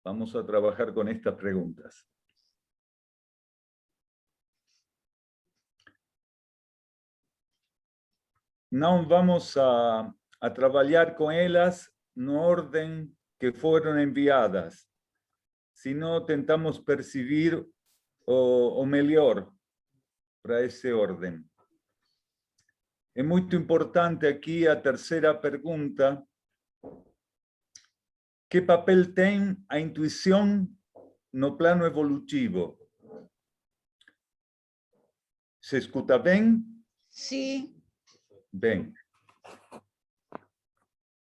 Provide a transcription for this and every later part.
Vamos a trabajar con estas preguntas. Não vamos a trabalhar com elas no orden que foram enviadas, sino tentamos percibir o melhor para esse orden. É muito importante aqui a terceira pergunta. Que papel tem a intuição no plano evolutivo? Se escuta bem? Sim. Bem.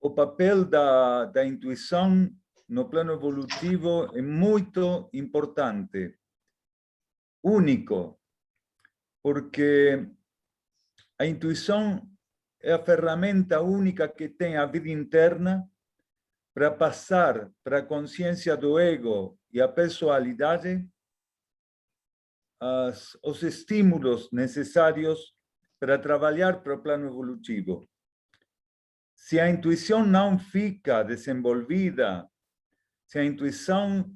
O papel da intuição no plano evolutivo é muito importante, único, porque a intuição é a ferramenta única que tem a vida interna para passar para a consciência do ego e a personalidade os estímulos necessários para trabalhar para o plano evolutivo. Se a intuição não fica desenvolvida, se a intuição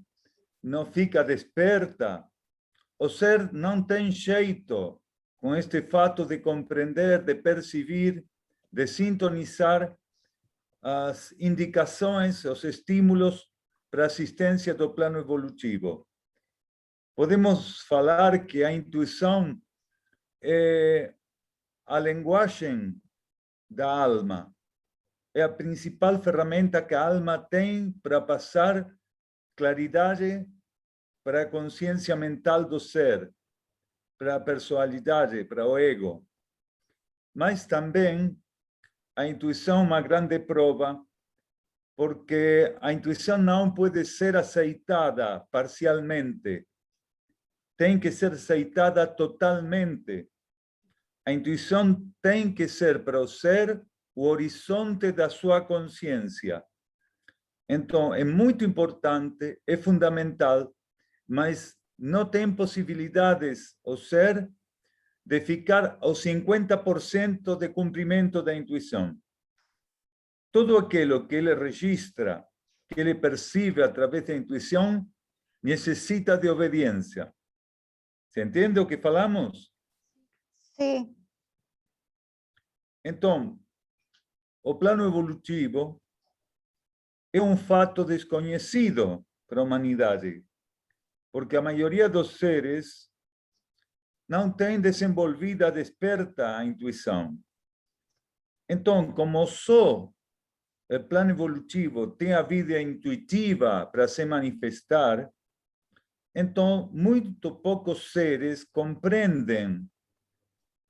não fica desperta, o ser não tem jeito com este fato de compreender, de perceber, de sintonizar as indicações, os estímulos para a assistência do plano evolutivo. Podemos falar que a intuição é a linguagem da alma. É a principal ferramenta que a alma tem para passar claridade para a consciência mental do ser, para a personalidade, para o ego. Mas também a intuição é uma grande prova, porque a intuição não pode ser aceitada parcialmente. Tem que ser aceitada totalmente. A intuição tem que ser para o ser o horizonte da sua consciência. Então, é muito importante, é fundamental, mas não tem possibilidades o ser de ficar aos 50% de cumprimento da intuição. Tudo aquilo que ele registra, que ele percebe através da intuição, necessita de obediência. Se entende o que falamos? Sim. Então, o plano evolutivo é um fato desconhecido para a humanidade, porque a maioria dos seres não tem desenvolvida, desperta a intuição. Então, como só o plano evolutivo tem a vida intuitiva para se manifestar, então muito poucos seres compreendem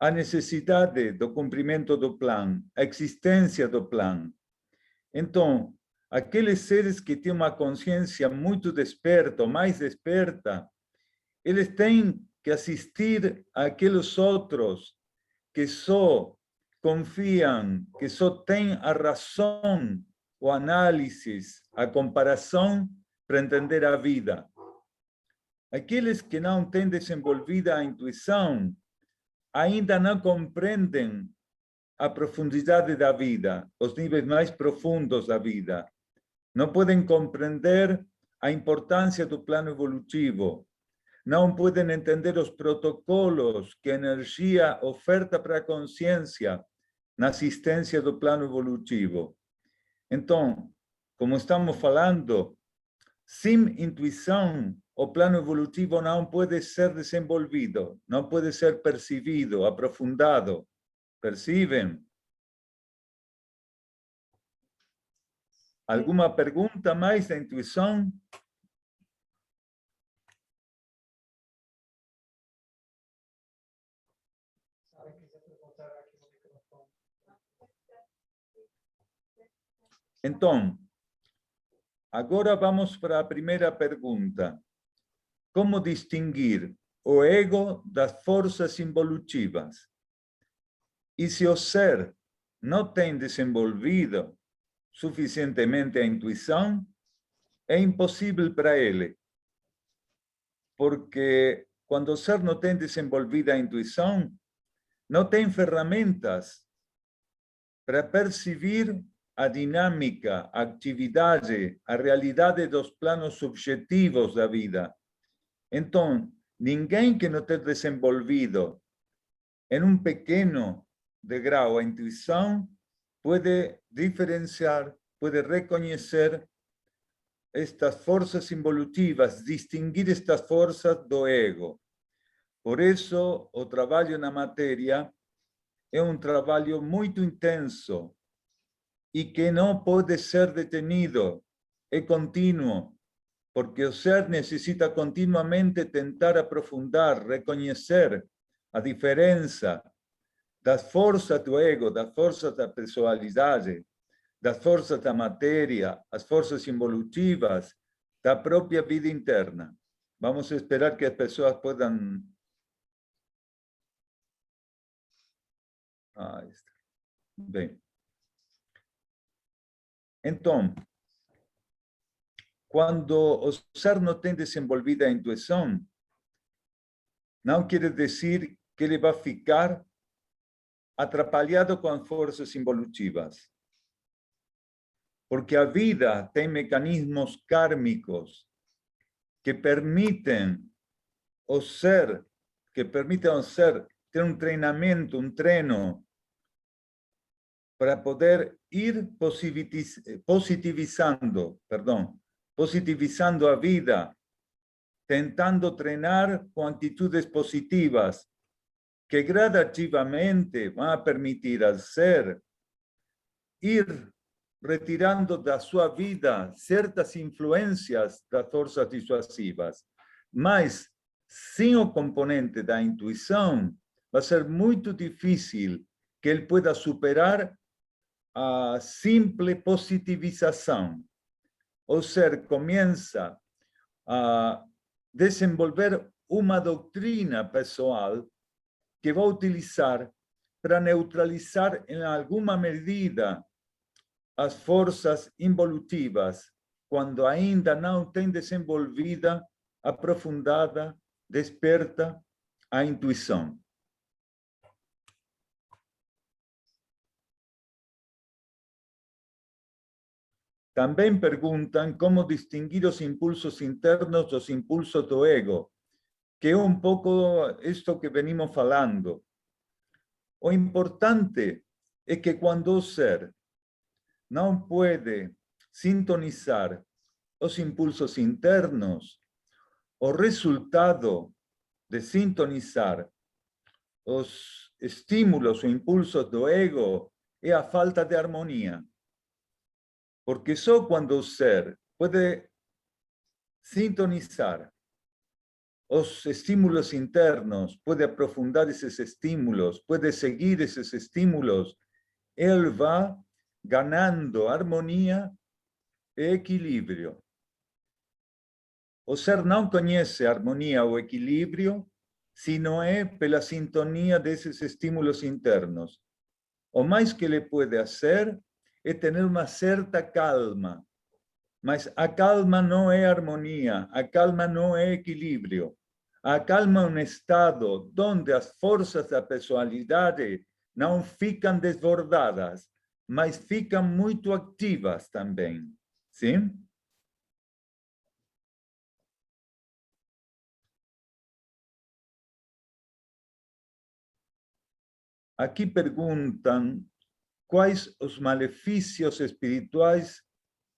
a necessidade do cumprimento do plano, a existência do plano. Então, aqueles seres que têm uma consciência muito desperta, ou mais desperta, eles têm que assistir àqueles outros que só confiam, que só têm a razão, o análise, a comparação para entender a vida. Aqueles que não têm desenvolvida a intuição ainda não compreendem a profundidade da vida, os níveis mais profundos da vida. Não podem compreender a importância do plano evolutivo. Não podem entender os protocolos que a energia oferta para a consciência na assistência do plano evolutivo. Então, como estamos falando, sem intuição, o plano evolutivo não pode ser desenvolvido, não pode ser percebido, aprofundado. Percebem? Alguma pergunta mais da intuição? Então, agora vamos para a primeira pergunta. Como distinguir o ego das forças involutivas? E se o ser não tem desenvolvido suficientemente a intuição, é impossível para ele. Porque quando o ser não tem desenvolvida a intuição, não tem ferramentas para perceber a dinâmica, a atividade, a realidade dos planos subjetivos da vida. Então, ninguém que não tenha desenvolvido em um pequeno degrau a intuição pode diferenciar, pode reconhecer estas forças involutivas, distinguir estas forças do ego. Por isso, o trabalho na matéria é um trabalho muito intenso e que não pode ser detenido, é contínuo, porque o ser necessita continuamente tentar aprofundar, reconhecer a diferença das forças do ego, das forças da personalidade, das forças da matéria, as forças involutivas da própria vida interna. Vamos esperar que as pessoas possam... Bem. Então, quando o ser não tem desenvolvida a intuição, não quer dizer que ele vai ficar atrapalhado com as forças involutivas. Porque a vida tem mecanismos kármicos que permitem ao ser ter um treinamento, um treino, para poder ir positivizando a vida, tentando treinar com atitudes positivas, que gradativamente vão permitir ao ser ir retirando da sua vida certas influências das forças dissuasivas. Mas, sem o componente da intuição, vai ser muito difícil que ele pueda superar a simple positivização. O ser começa a desenvolver uma doutrina pessoal que vai utilizar para neutralizar em alguma medida as forças involutivas, quando ainda não tem desenvolvida, aprofundada, desperta a intuição. Também perguntam como distinguir os impulsos internos dos impulsos do ego, que é um pouco isto que venimos falando. O importante é que quando o ser não pode sintonizar os impulsos internos, o resultado de sintonizar os estímulos ou impulsos do ego é a falta de harmonia. Porque só quando o ser pode sintonizar os estímulos internos, pode aprofundar esses estímulos, pode seguir esses estímulos, ele vai ganhando harmonia e equilíbrio. O ser não conhece harmonia ou equilíbrio se não é pela sintonia desses estímulos internos. O mais que ele pode fazer é ter uma certa calma. Mas a calma não é harmonia, a calma não é equilíbrio. A calma é um estado onde as forças da personalidade não ficam desbordadas, mas ficam muito ativas também. Sim? Aqui perguntam quais os malefícios espirituais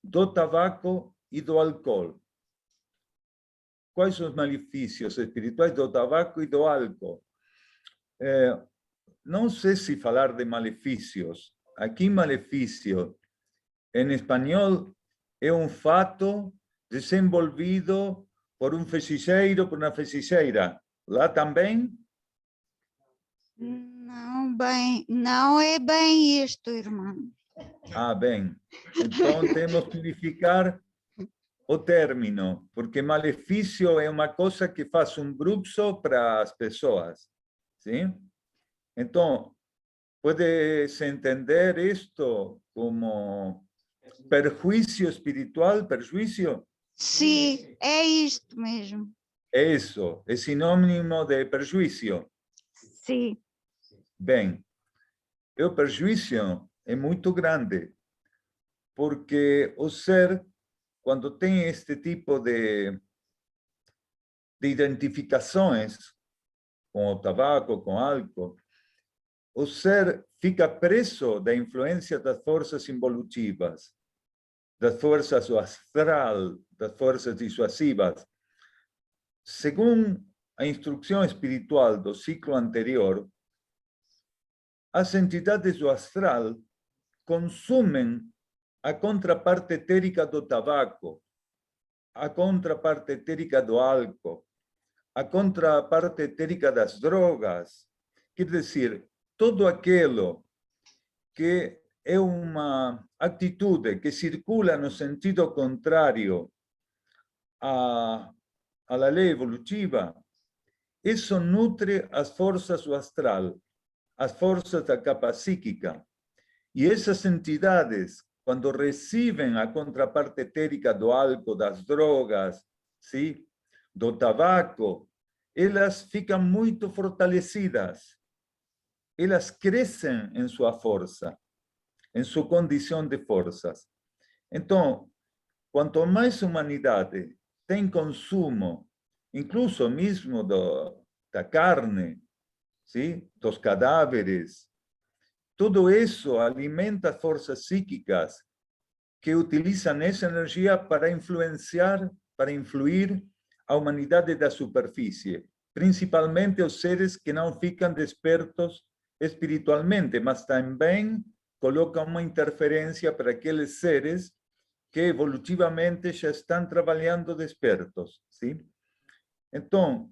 do tabaco e do álcool. Quais os malefícios espirituais do tabaco e do álcool? Não sei se falar de malefícios. Aqui, malefício, em espanhol, é um fato desenvolvido por um feiticeiro, por uma feiticeira. Lá também? Não é bem isto, irmão. Ah, bem. Então, temos que unificar o término, porque malefício é uma coisa que faz um bruxo para as pessoas. Sim? Então, pode-se entender isto como perjuízo espiritual, perjuízo? Sim, é isto mesmo. É isso, é sinônimo de perjuízo. Sim. Bem, o perjuízo é muito grande, porque o ser, quando tem este tipo de identificações com o tabaco, com álcool, o ser fica preso da influência das forças involutivas, das forças do astral, das forças dissuasivas. Segundo a instrução espiritual do ciclo anterior, as entidades do astral consumem a contraparte etérica do tabaco, a contraparte etérica do álcool, a contraparte etérica das drogas. Quer dizer, todo aquilo que é uma atitude que circula no sentido contrário à lei evolutiva, isso nutre as forças do astral, as forças da capa psíquica. E essas entidades, quando recebem a contraparte etérica do álcool, das drogas, ¿sí? Do tabaco, elas ficam muito fortalecidas. Elas crescem em sua força, em sua condição de forças. Então, quanto mais humanidade tem consumo, incluso mesmo da carne, ¿sí? Dos cadáveres, tudo isso alimenta forças psíquicas que utilizam essa energia para influenciar, para influir a humanidade da superfície, principalmente os seres que não ficam despertos espiritualmente, mas também colocam uma interferência para aqueles seres que evolutivamente já estão trabalhando despertos, sim? Então,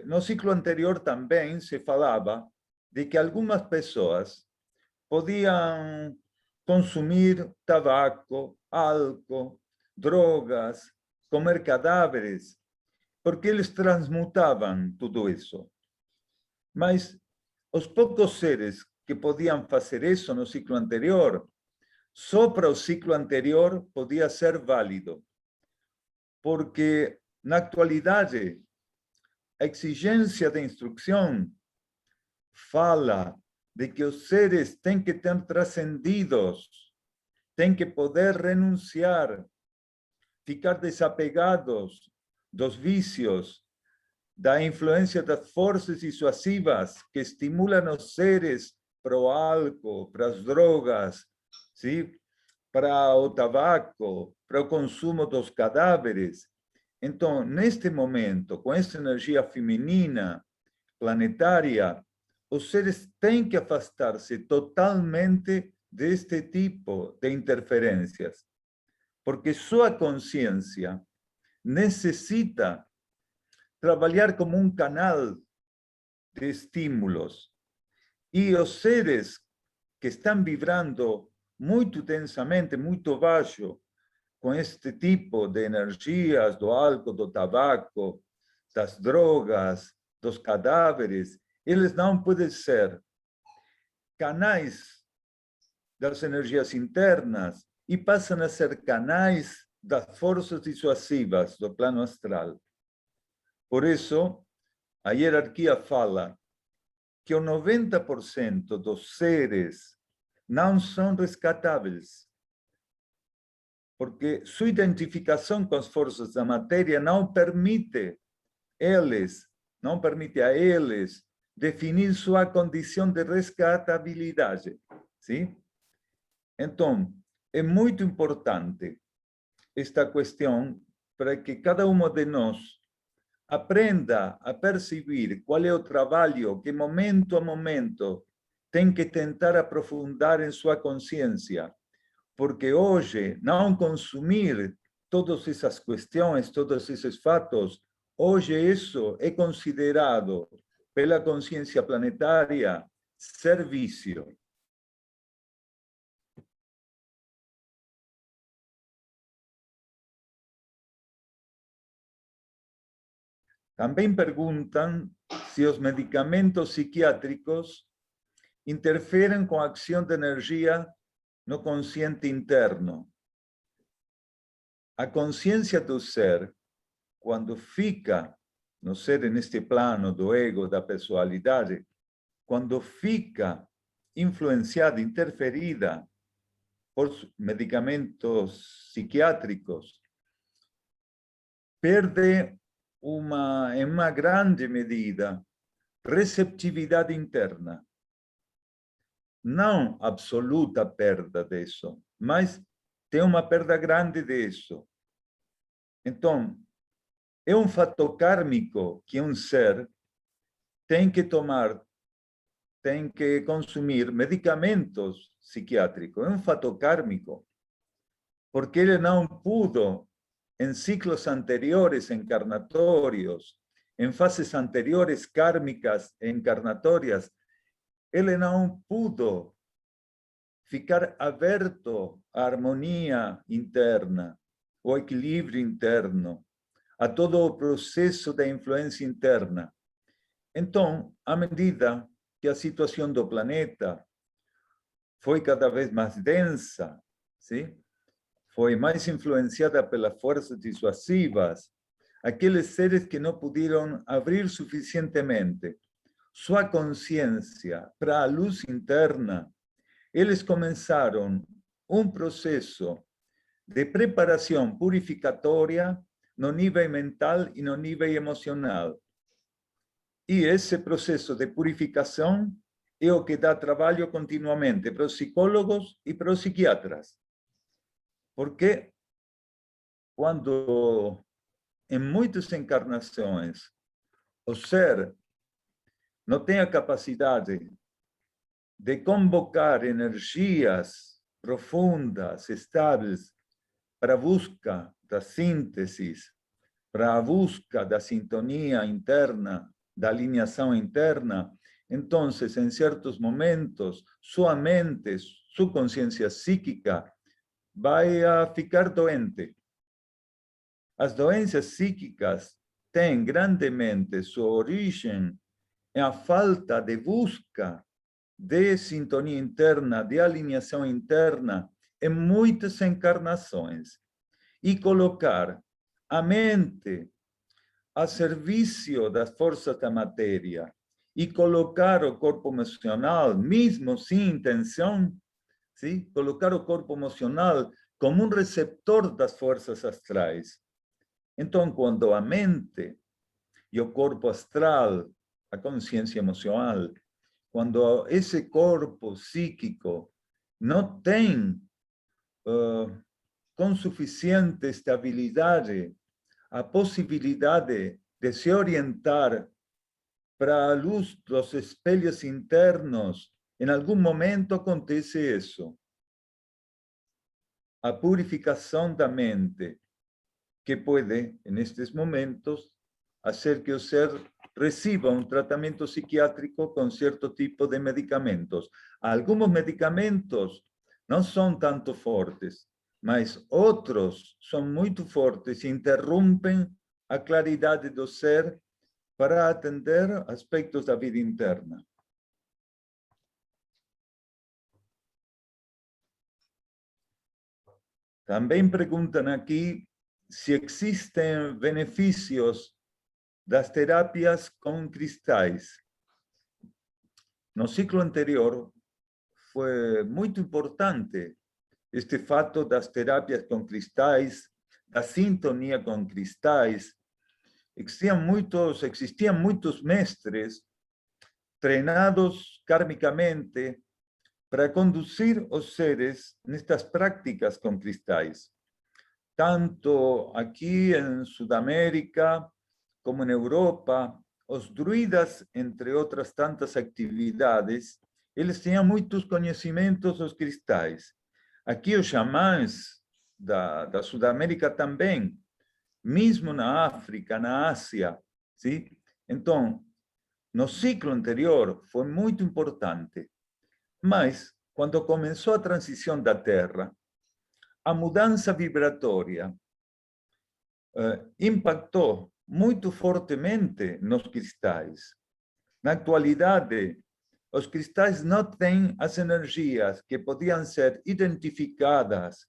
no ciclo anterior também se falava de que algumas pessoas podiam consumir tabaco, álcool, drogas, comer cadáveres, porque eles transmutavam tudo isso. Mas os poucos seres que podiam fazer isso no ciclo anterior, só para o ciclo anterior podia ser válido, porque na atualidade a exigência de instrução fala de que os seres têm que ter trascendidos, têm que poder renunciar, ficar desapegados dos vícios, da influência das forças dissuasivas que estimulam os seres para o álcool, para as drogas, ¿sí? Para o tabaco, para o consumo dos cadáveres. Então, neste momento, com essa energia feminina, planetária, os seres têm que afastar-se totalmente deste tipo de interferências, porque sua consciência necessita trabalhar como um canal de estímulos. E os seres que estão vibrando muito densamente, muito baixo, com este tipo de energias, do álcool, do tabaco, das drogas, dos cadáveres, eles não podem ser canais das energias internas e passam a ser canais das forças dissuasivas do plano astral. Por isso, a hierarquia fala que o 90% dos seres não são resgatáveis, porque sua identificação com as forças da matéria não permite a eles definir sua condição de resgatabilidade, sim? Então, é muito importante esta questão para que cada um de nós aprenda a perceber qual é o trabalho que, momento a momento, tem que tentar aprofundar em sua consciência, porque hoje não consumir todas essas questões, todos esses fatos, hoje isso é considerado pela consciência planetária ser vício. Também perguntam se os medicamentos psiquiátricos interferem com a ação de energia no consciente interno. A consciência do ser, quando fica no ser neste plano do ego, da pessoalidade, quando fica influenciada, interferida por medicamentos psiquiátricos, perde en una grande medida receptividad interna. No absoluta perda de eso, mas tem uma perda grande de eso. Então, é um fato kármico que um ser tem que tomar, tem que consumir medicamentos psiquiátricos. É um fato kármico, porque ele não pudo, em ciclos anteriores encarnatórios, em fases anteriores kármicas encarnatórias, ele não pudo ficar aberto à harmonia interna, ao equilíbrio interno, a todo o processo da influência interna. Então, à medida que a situação do planeta foi cada vez mais densa, sim? Foi mais influenciada pelas forças dissuasivas, aqueles seres que não puderam abrir suficientemente sua consciência para a luz interna, eles começaram um processo de preparação purificatória no nível mental e no nível emocional. E esse processo de purificação é o que dá trabalho continuamente para os psicólogos e para os psiquiatras. Porque quando, em muitas encarnações, o ser não tem a capacidade de convocar energias profundas, estáveis, para a busca da síntese, para a busca da sintonia interna, da alinhação interna, então, em certos momentos, sua mente, sua consciência psíquica vai a ficar doente. As doenças psíquicas têm grandemente sua origem na falta de busca de sintonia interna, de alinhação interna, em muitas encarnações. E colocar a mente a serviço das forças da matéria e colocar o corpo emocional, mesmo sem intenção, ¿sí? Colocar o corpo emocional como um receptor das forças astrais. Então, quando a mente e o corpo astral, a consciência emocional, quando esse corpo psíquico não tem com suficiente estabilidade a possibilidade de se orientar para a luz dos espelhos internos, em algum momento acontece isso. A purificação da mente, que pode, nestes momentos, fazer que o ser receba um tratamento psiquiátrico com certo tipo de medicamentos. Alguns medicamentos não são tanto fortes, mas outros são muito fortes e interrompem a claridade do ser para atender aspectos da vida interna. Também perguntam aqui se existem benefícios das terapias com cristais. No ciclo anterior, foi muito importante este fato das terapias com cristais, da sintonia com cristais. Existiam muitos mestres treinados karmicamente para conduzir os seres nestas práticas com cristais. Tanto aqui em Sudamérica, como na Europa, os druidas, entre outras tantas atividades, eles tinham muitos conhecimentos dos cristais. Aqui os xamãs da Sudamérica também, mesmo na África, na Ásia. ¿Sí? Então, no ciclo anterior foi muito importante. Mas, quando começou a transição da Terra, a mudança vibratória impactou muito fortemente nos cristais. Na atualidade, os cristais não têm as energias que podiam ser identificadas,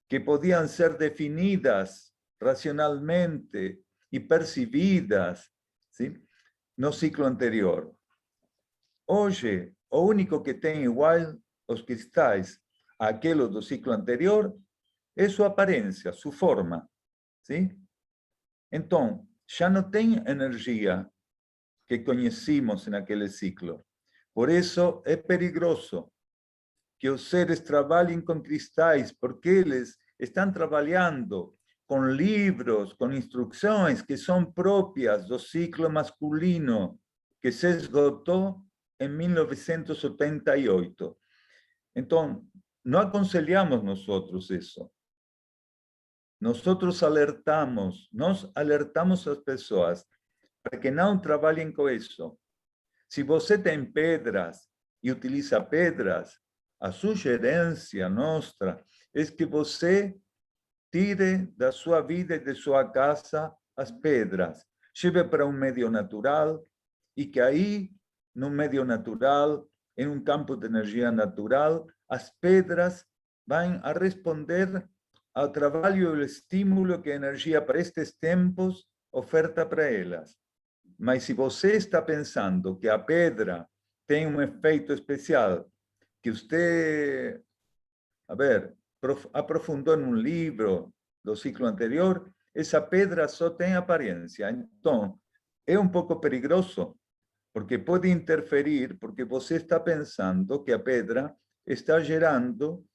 que podiam ser definidas racionalmente e percebidas, ¿sí? No ciclo anterior. Hoje, o único que tem igual os cristais, aquilo do ciclo anterior é sua aparência, sua forma. ¿Sí? Então, já não tem energia que conhecemos naquele ciclo. Por isso, é perigoso que os seres trabalhem com cristais, porque eles estão trabalhando com livros, com instruções que são próprias do ciclo masculino, que se esgotou em 1978. Então, não aconselhamos nós isso. Nós alertamos as pessoas para que não trabalhem com isso. Se você tem pedras e utiliza pedras, a sugerência nossa é que você tire da sua vida e de sua casa as pedras, leve para um meio natural e que aí, no meio natural, em um campo de energia natural, as pedras vão a responder ao trabalho e ao estímulo que a energia para estes tempos oferta para elas. Mas se você está pensando que a pedra tem um efeito especial, que você, aprofundou em um livro do ciclo anterior, essa pedra só tem aparência. Então, é um pouco perigoso, porque pode interferir, porque você está pensando que a pedra está gerando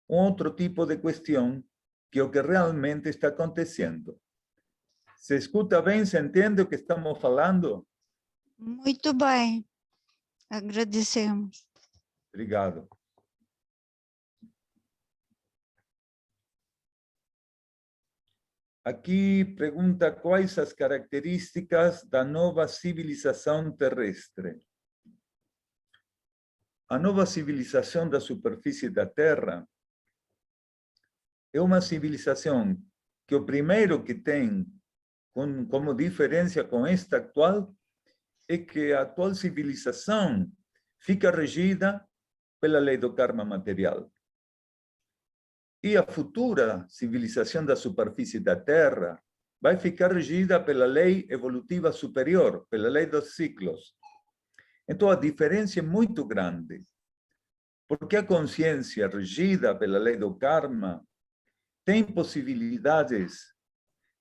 um outro tipo de questão que é o que realmente está acontecendo. Se escuta bem, se entende o que estamos falando? Muito bem. Agradecemos. Obrigado. Aqui pergunta quais as características da nova civilização terrestre. A nova civilização da superfície da Terra é uma civilização que o primeiro que tem como diferença com esta atual é que a atual civilização fica regida pela lei do karma material. E a futura civilização da superfície da Terra vai ficar regida pela lei evolutiva superior, pela lei dos ciclos. Então, a diferença é muito grande, porque a consciência regida pela lei do karma tem possibilidades,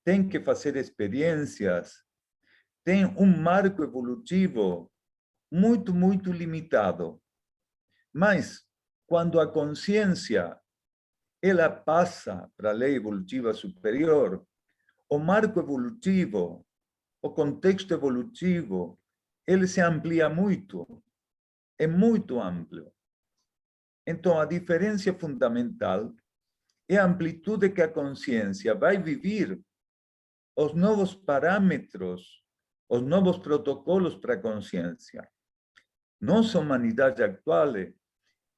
tem que fazer experiências, tem um marco evolutivo muito, muito limitado. Mas, quando a consciência ela passa para a lei evolutiva superior, o marco evolutivo, o contexto evolutivo, ele se amplia muito, é muito amplo. Então, a diferença fundamental é a amplitude que a consciência vai viver os novos parâmetros, os novos protocolos para a consciência. Nossa humanidade atual,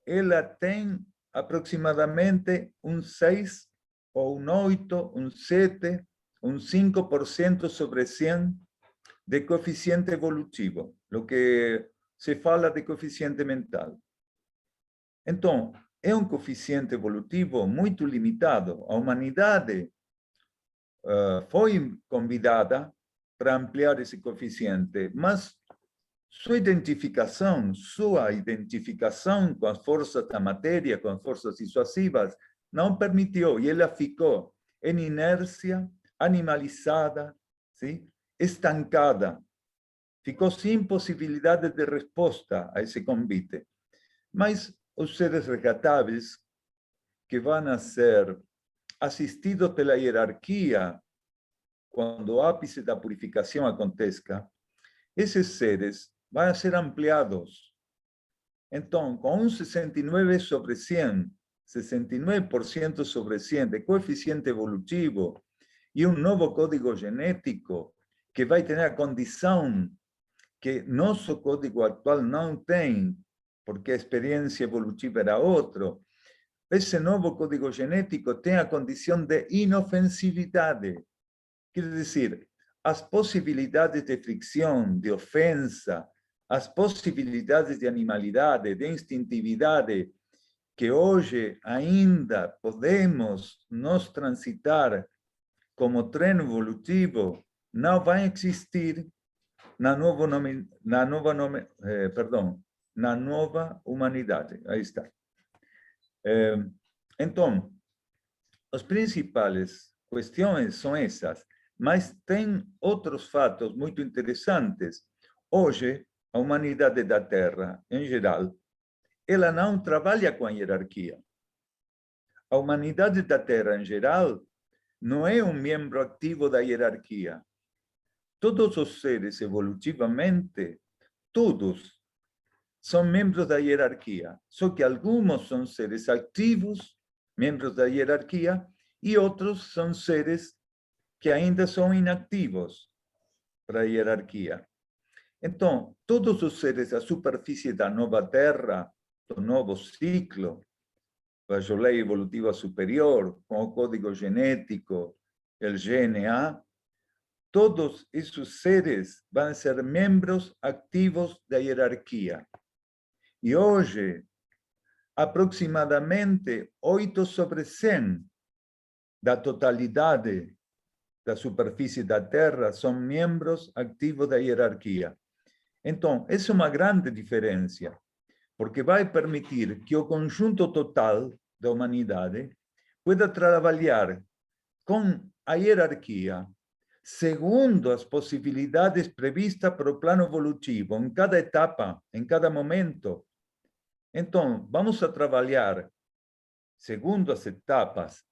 ela tem aproximadamente um 6, ou um 8, um 7, um 5% sobre 100 de coeficiente evolutivo, o que se fala de coeficiente mental. Então, é um coeficiente evolutivo muito limitado. A humanidade foi convidada para ampliar esse coeficiente, mas sua identificação com as forças da matéria, com as forças dissuasivas, não permitiu, e ela ficou em inércia, animalizada, ¿sí? Estancada. Ficou sem possibilidade de resposta a esse convite. Mas os seres resgatáveis, que vão a ser assistidos pela hierarquia, quando o ápice da purificação aconteça, esses seres vão ser ampliados. Então, com um 69 sobre 100, 69% sobre 100 de coeficiente evolutivo e um novo código genético que vai ter a condição que nosso código atual não tem, porque a experiência evolutiva era outra, esse novo código genético tem a condição de inofensividade. Quer dizer, as possibilidades de fricção, de ofensa, as possibilidades de animalidade, de instintividade, que hoje ainda podemos nos transitar como treino evolutivo, não vai existir na nova humanidade. Aí está. Então, as principais questões são essas, mas tem outros fatos muito interessantes. Hoje, a humanidade da Terra, em geral, ela não trabalha com a hierarquia. A humanidade da Terra, em geral, não é um membro ativo da hierarquia. Todos os seres, evolutivamente, todos são membros da hierarquia. Só que alguns são seres ativos, membros da hierarquia, e outros são seres que ainda são inativos para a hierarquia. Então, todos os seres da superfície da nova Terra, do novo ciclo, a lei evolutiva superior, com o código genético, o GNA, todos esses seres vão ser membros ativos da hierarquia. E hoje, aproximadamente 8 sobre 100 da totalidade da superfície da Terra são membros ativos da hierarquia. Então, essa é uma grande diferença, porque vai permitir que o conjunto total da humanidade pueda trabalhar com a hierarquia segundo as possibilidades previstas para o plano evolutivo, em cada etapa, em cada momento. Então, vamos a trabalhar segundo as etapas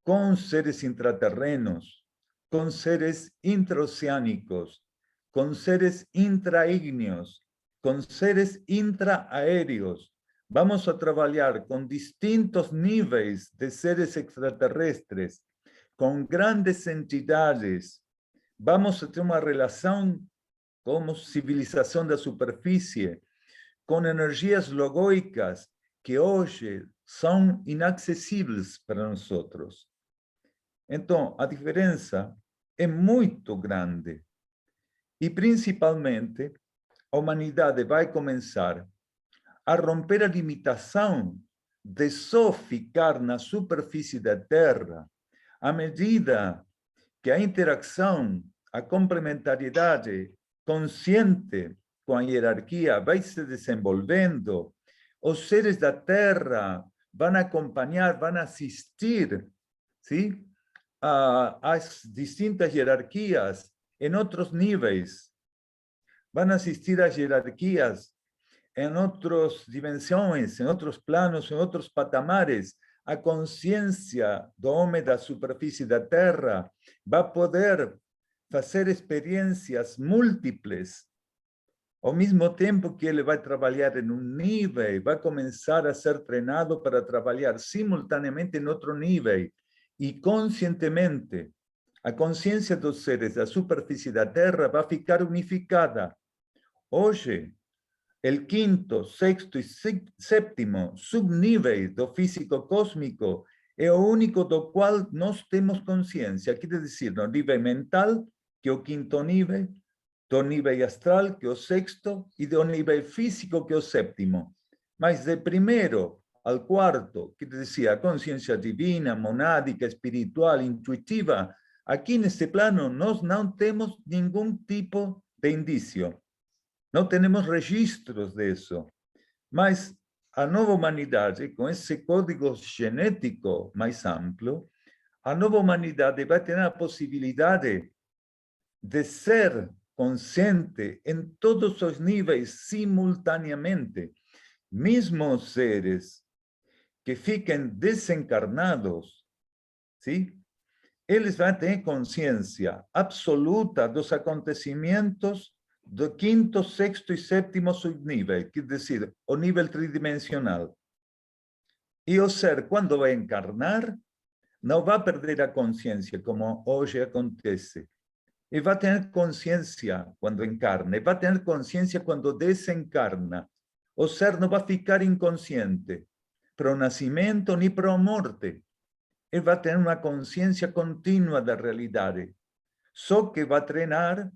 com seres intraterrenos, com seres intraoceânicos, com seres intraígneos, com seres intraaéreos. Vamos a trabalhar com distintos níveis de seres extraterrestres, com grandes entidades. Vamos a ter uma relação como civilização da superfície, com energias logóicas que hoje são inacessíveis para nós outros. Então, a diferença é muito grande. E, principalmente, a humanidade vai começar a romper a limitação de só ficar na superfície da Terra à medida que a interação, a complementariedade consciente com a hierarquia vai se desenvolvendo, os seres da Terra vão acompanhar, vão assistir, sim? As distintas hierarquias em outros níveis. Vão assistir às hierarquias em outras dimensões, em outros planos, em outros patamares. A consciência do homem da superfície da Terra vai poder fazer experiências múltiples, ao mesmo tempo que ele vai trabalhar em um nível, vai começar a ser treinado para trabalhar simultaneamente em outro nível. E conscientemente, a consciência dos seres da superfície da Terra vai ficar unificada. Hoje, o quinto, sexto e sétimo subnível do físico cósmico é o único do qual nós temos consciência. Quer dizer, no nível mental, que é o quinto nível, do nível astral, que é o sexto, e do nível físico, que é o sétimo. Mas de primeiro ao quarto, que dizia a consciência divina, monádica, espiritual, intuitiva, aqui neste plano nós não temos nenhum tipo de indício. Não temos registros disso. Mas a nova humanidade, com esse código genético mais amplo, a nova humanidade vai ter a possibilidade de ser consciente em todos os níveis simultaneamente. Mesmo os seres que fiquem desencarnados, sim? Eles vão ter consciência absoluta dos acontecimentos do quinto, sexto e sétimo subnível, quer dizer, o nível tridimensional. E o ser, quando vai encarnar, não vai perder a consciência, como hoje acontece. E vai ter consciência quando encarna, e vai ter consciência quando desencarna. O ser não vai ficar inconsciente para o nascimento nem para a morte. Ele vai ter uma consciência contínua da realidade. Só que vai treinar,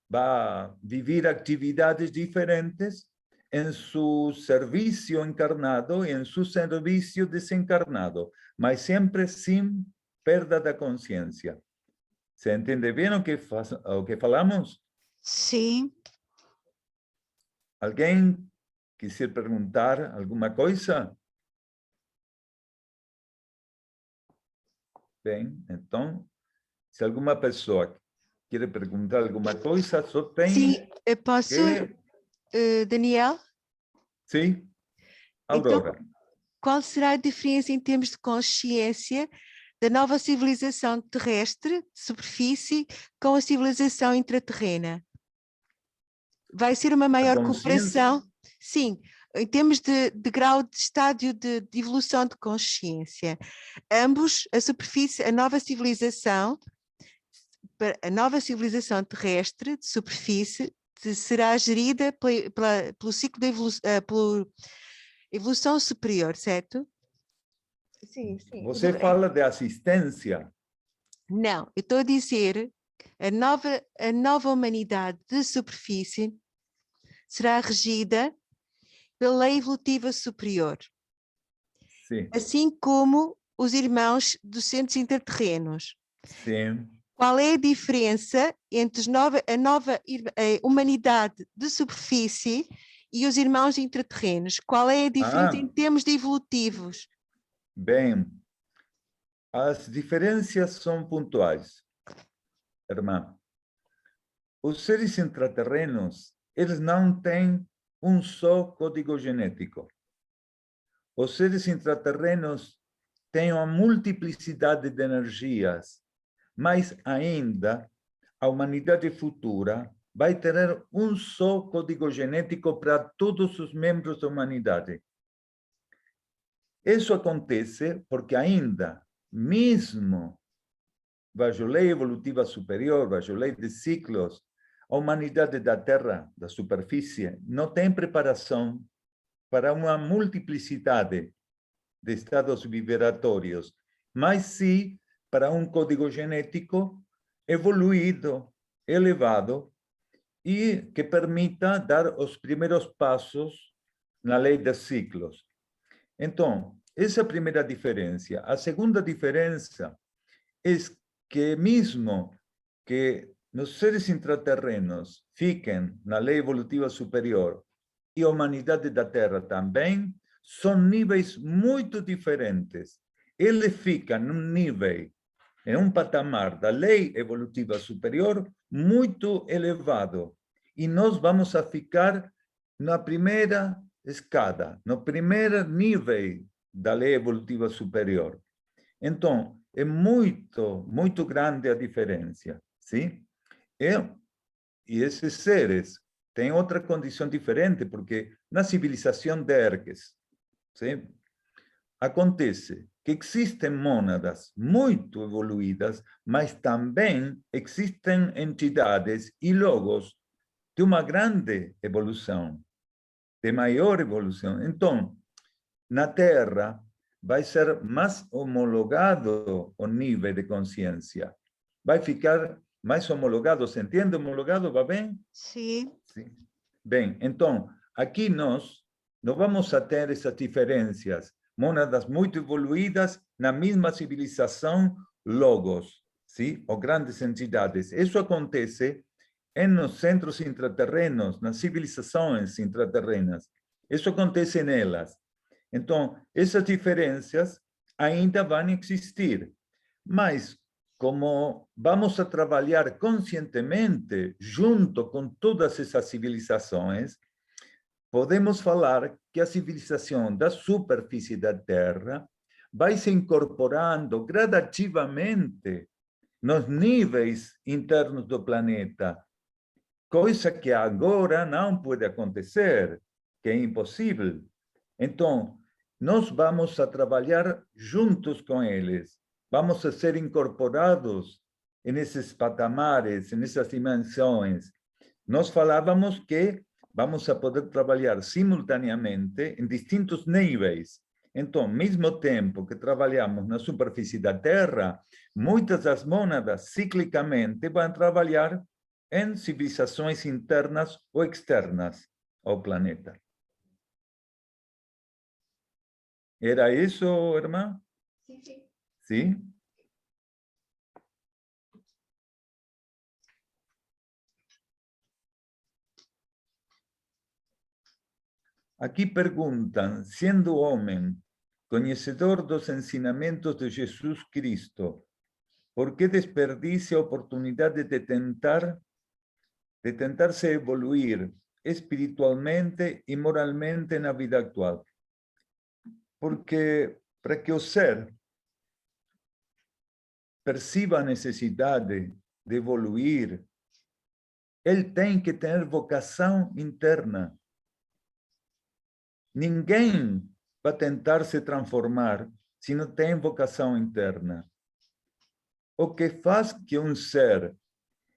vai viver atividades diferentes em seu serviço encarnado e em seu serviço desencarnado, mas sempre sem perda da consciência. ¿Se entende bem o que falamos? Sim. Alguém quiser perguntar alguma coisa? Bem, então, se alguma pessoa quer perguntar alguma coisa, só tem Sim, posso, que... Daniel? Sim, Então, Aurora. qual será a diferença em termos de consciência da nova civilização terrestre, de superfície, com a civilização intraterrena? Vai ser uma maior cooperação? Sim, em termos de grau de estádio de evolução de consciência. Ambos, a superfície, a nova civilização terrestre de superfície será gerida pelo ciclo de evolução superior, certo? Sim, sim. Você fala de assistência. Não, eu estou a dizer a nova humanidade de superfície será regida pela lei evolutiva superior. Sim. Assim como os irmãos dos centros interterrenos. Sim. Qual é a diferença entre a nova humanidade de superfície e os irmãos intraterrenos? Qual é a diferença em termos de evolutivos? Bem, as diferenças são pontuais, irmã. Os seres intraterrenos, eles não têm um só código genético. Os seres intraterrenos têm uma multiplicidade de energias, mas ainda a humanidade futura vai ter um só código genético para todos os membros da humanidade. Isso acontece porque ainda, mesmo bajo lei evolutiva superior, bajo lei de ciclos, a humanidade da Terra, da superfície, não tem preparação para uma multiplicidade de estados vibratórios, mas sim para um código genético evoluído, elevado, e que permita dar os primeiros passos na lei dos ciclos. Então, essa é a primeira diferença. A segunda diferença é que mesmo que os seres intraterrenos fiquem na lei evolutiva superior e a humanidade da Terra também, são níveis muito diferentes. Ele fica num nível, em um patamar da lei evolutiva superior muito elevado. E nós vamos a ficar na primeira escada, no primeiro nível da lei evolutiva superior. Então, é muito grande a diferença, sim? E esses seres têm outra condição diferente, porque na civilização de Erques, sim? Acontece que existem mônadas muito evoluídas, mas também existem entidades e logos de uma grande evolução, de maior evolução. Então, na Terra, vai ser mais homologado o nível de consciência. Vai ficar mais homologado. Se entende homologado? Va bem? Sim. Sim. Bem, então, aqui nós não vamos a ter essas diferenças. Mônadas muito evoluídas na mesma civilização, logos, sim? Ou grandes entidades. Isso acontece nos centros intraterrenos, nas civilizações intraterrenas. Isso acontece nelas. Então, essas diferenças ainda vão existir. Mas, como vamos a trabalhar conscientemente junto com todas essas civilizações, podemos falar que a civilização da superfície da Terra vai se incorporando gradativamente nos níveis internos do planeta, coisa que agora não pode acontecer, que é impossível. Então, nós vamos a trabalhar juntos com eles, vamos a ser incorporados nesses patamares, nessas dimensões. Nós falávamos que vamos a poder trabalhar simultaneamente em distintos níveis. Então, ao mesmo tempo que trabalhamos na superfície da Terra, muitas das mônadas ciclicamente vão trabalhar em civilizações internas ou externas ao planeta. ¿Era eso, hermano? Sí, sí. ¿Sí? Aquí preguntan, siendo hombre, conocedor dos ensinamentos de Jesús Cristo, ¿Por qué desperdicia oportunidades de tentarse evoluir espiritualmente y moralmente en la vida actual? Porque para que o ser perciba a necessidade de evoluir, ele tem que ter vocação interna. Ninguém vai tentar se transformar se não tem vocação interna. O que faz que um ser,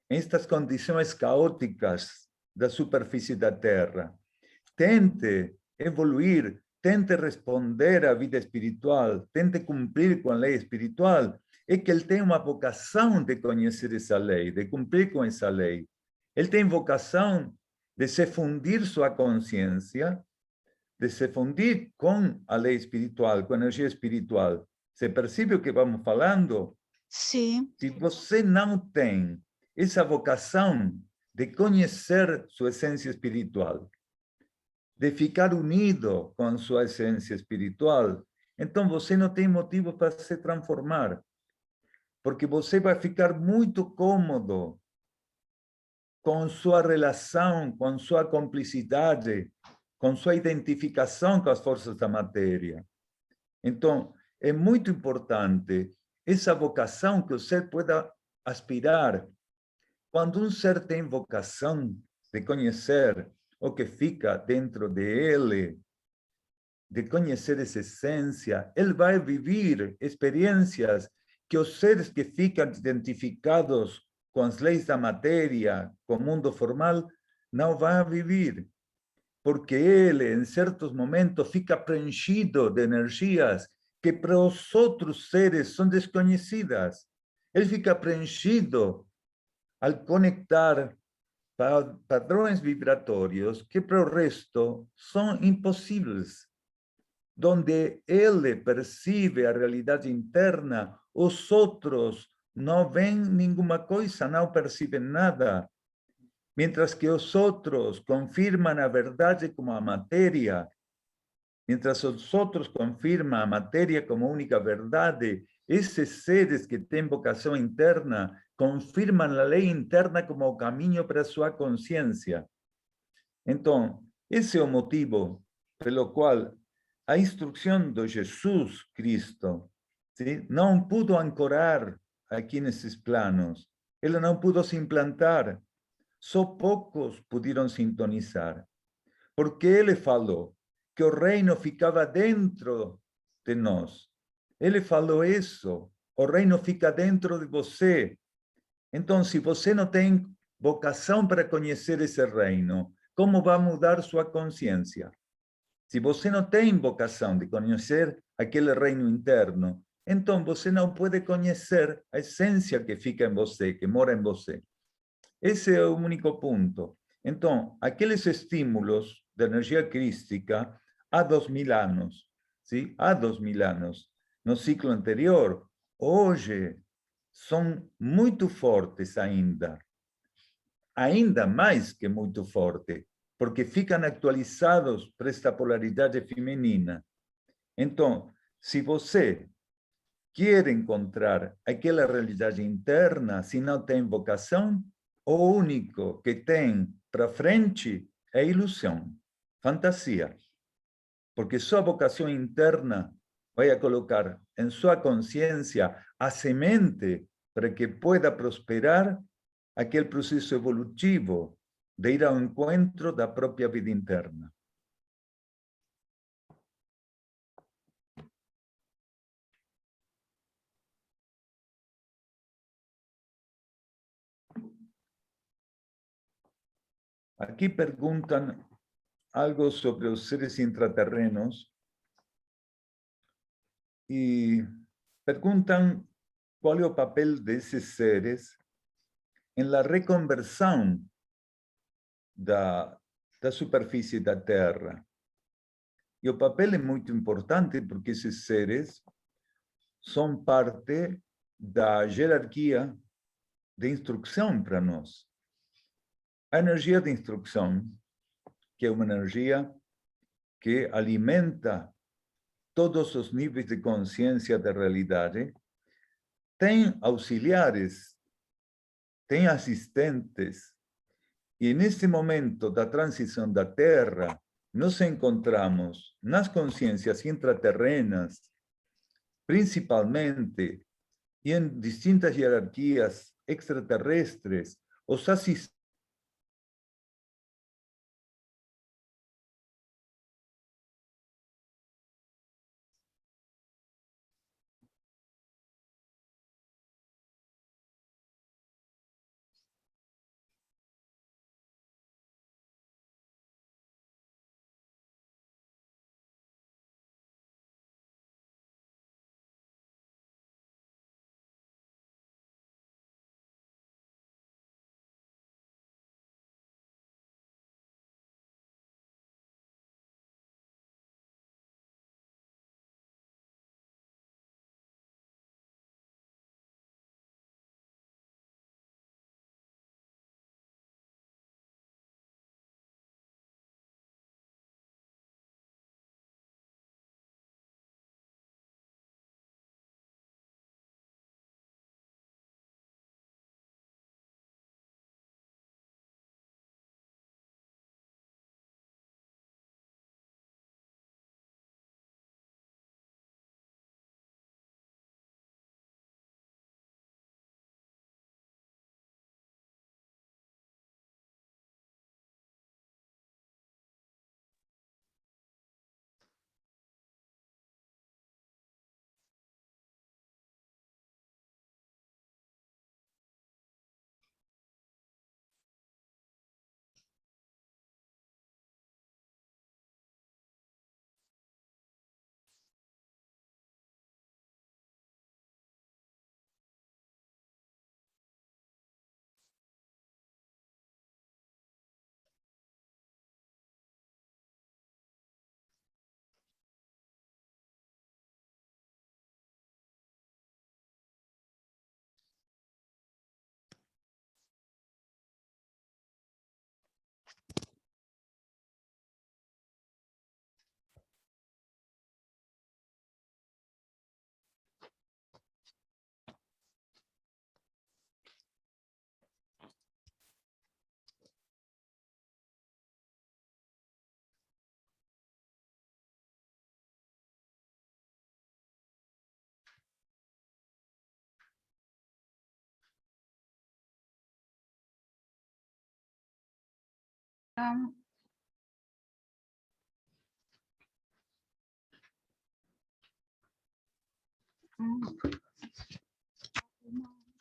em estas condições caóticas da superfície da Terra, tente evoluir, tente responder à vida espiritual, tente cumprir com a lei espiritual, é que ele tem uma vocação de conhecer essa lei, de cumprir com essa lei. Ele tem vocação de se fundir sua consciência, de se fundir com a lei espiritual, com a energia espiritual. Você percebe o que vamos falando? Sim, Se você não tem essa vocação de conhecer sua essência espiritual, de ficar unido com sua essência espiritual, então você não tem motivo para se transformar, porque você vai ficar muito cômodo com sua relação, com sua cumplicidade, com sua identificação com as forças da matéria. Então, é muito importante essa vocação que o ser pueda aspirar. Quando um ser tem vocação de conhecer o que fica dentro dele, de conhecer essa essência, ele vai viver experiências que os seres que ficam identificados com as leis da matéria, com o mundo formal, não vão viver. Porque ele, em certos momentos, fica preenchido de energias que para os outros seres são desconhecidas. Ele fica preenchido al conectar padrões vibratórios que para o resto são impossíveis. Donde ele percebe a realidade interna, os outros não veem nenhuma coisa, não percebem nada. Mientras que os outros confirman a verdade como a matéria, mientras os outros confirman a matéria como única verdade, esses seres que têm vocação interna confirman a lei interna como o caminho para a sua consciência. Então, esse é o motivo pelo qual a instrução de Jesus Cristo, ¿sí?, não pudo ancorar aqui nesses planos, ele não pudo se implantar. Só poucos puderam sintonizar, porque ele falou que o reino ficava dentro de nós. Ele falou isso, o reino fica dentro de você. Então, se você não tem vocação para conhecer esse reino, como vai mudar sua consciência? Se você não tem vocação de conhecer aquele reino interno, então você não pode conhecer a essência que fica em você, que mora em você. Esse é o único ponto. Então, aqueles estímulos de energia crística há 2000 anos, ¿sí? Há 2000 anos, no ciclo anterior, hoje são muito fortes ainda mais que muito forte, porque ficam atualizados para esta polaridade feminina. Então, se você quer encontrar aquela realidade interna, se não tem vocação, o único que tem para frente é ilusão, fantasia. Porque sua vocação interna vai a colocar em sua consciência a semente para que pueda prosperar aquele processo evolutivo de ir ao encontro da própria vida interna. Aqui perguntam algo sobre os seres intraterrenos e perguntam qual é o papel desses seres em la reconversão da superfície da Terra. E o papel é muito importante porque esses seres são parte da hierarquia de instrução para nós. A energia de instrução, que é uma energia que alimenta todos os níveis de consciência da realidade, tem auxiliares, tem assistentes. E nesse momento da transição da Terra, nos encontramos nas consciências intraterrenas, principalmente, e em distintas hierarquias extraterrestres, os assistentes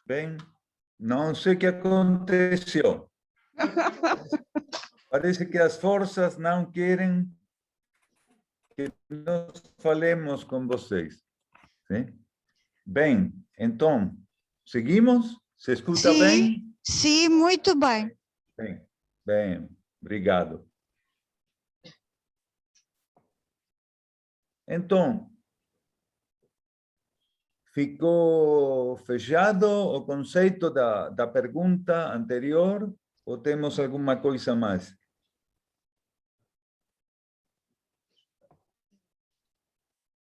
Bem, não sei o que aconteceu. Parece que as forças não querem que nós falemos com vocês. Sim? Bem, então, seguimos? Se escuta bem? Sim, muito bem. Bem, bem, obrigado. Então, ficou fechado o conceito da pergunta anterior ou temos alguma coisa mais?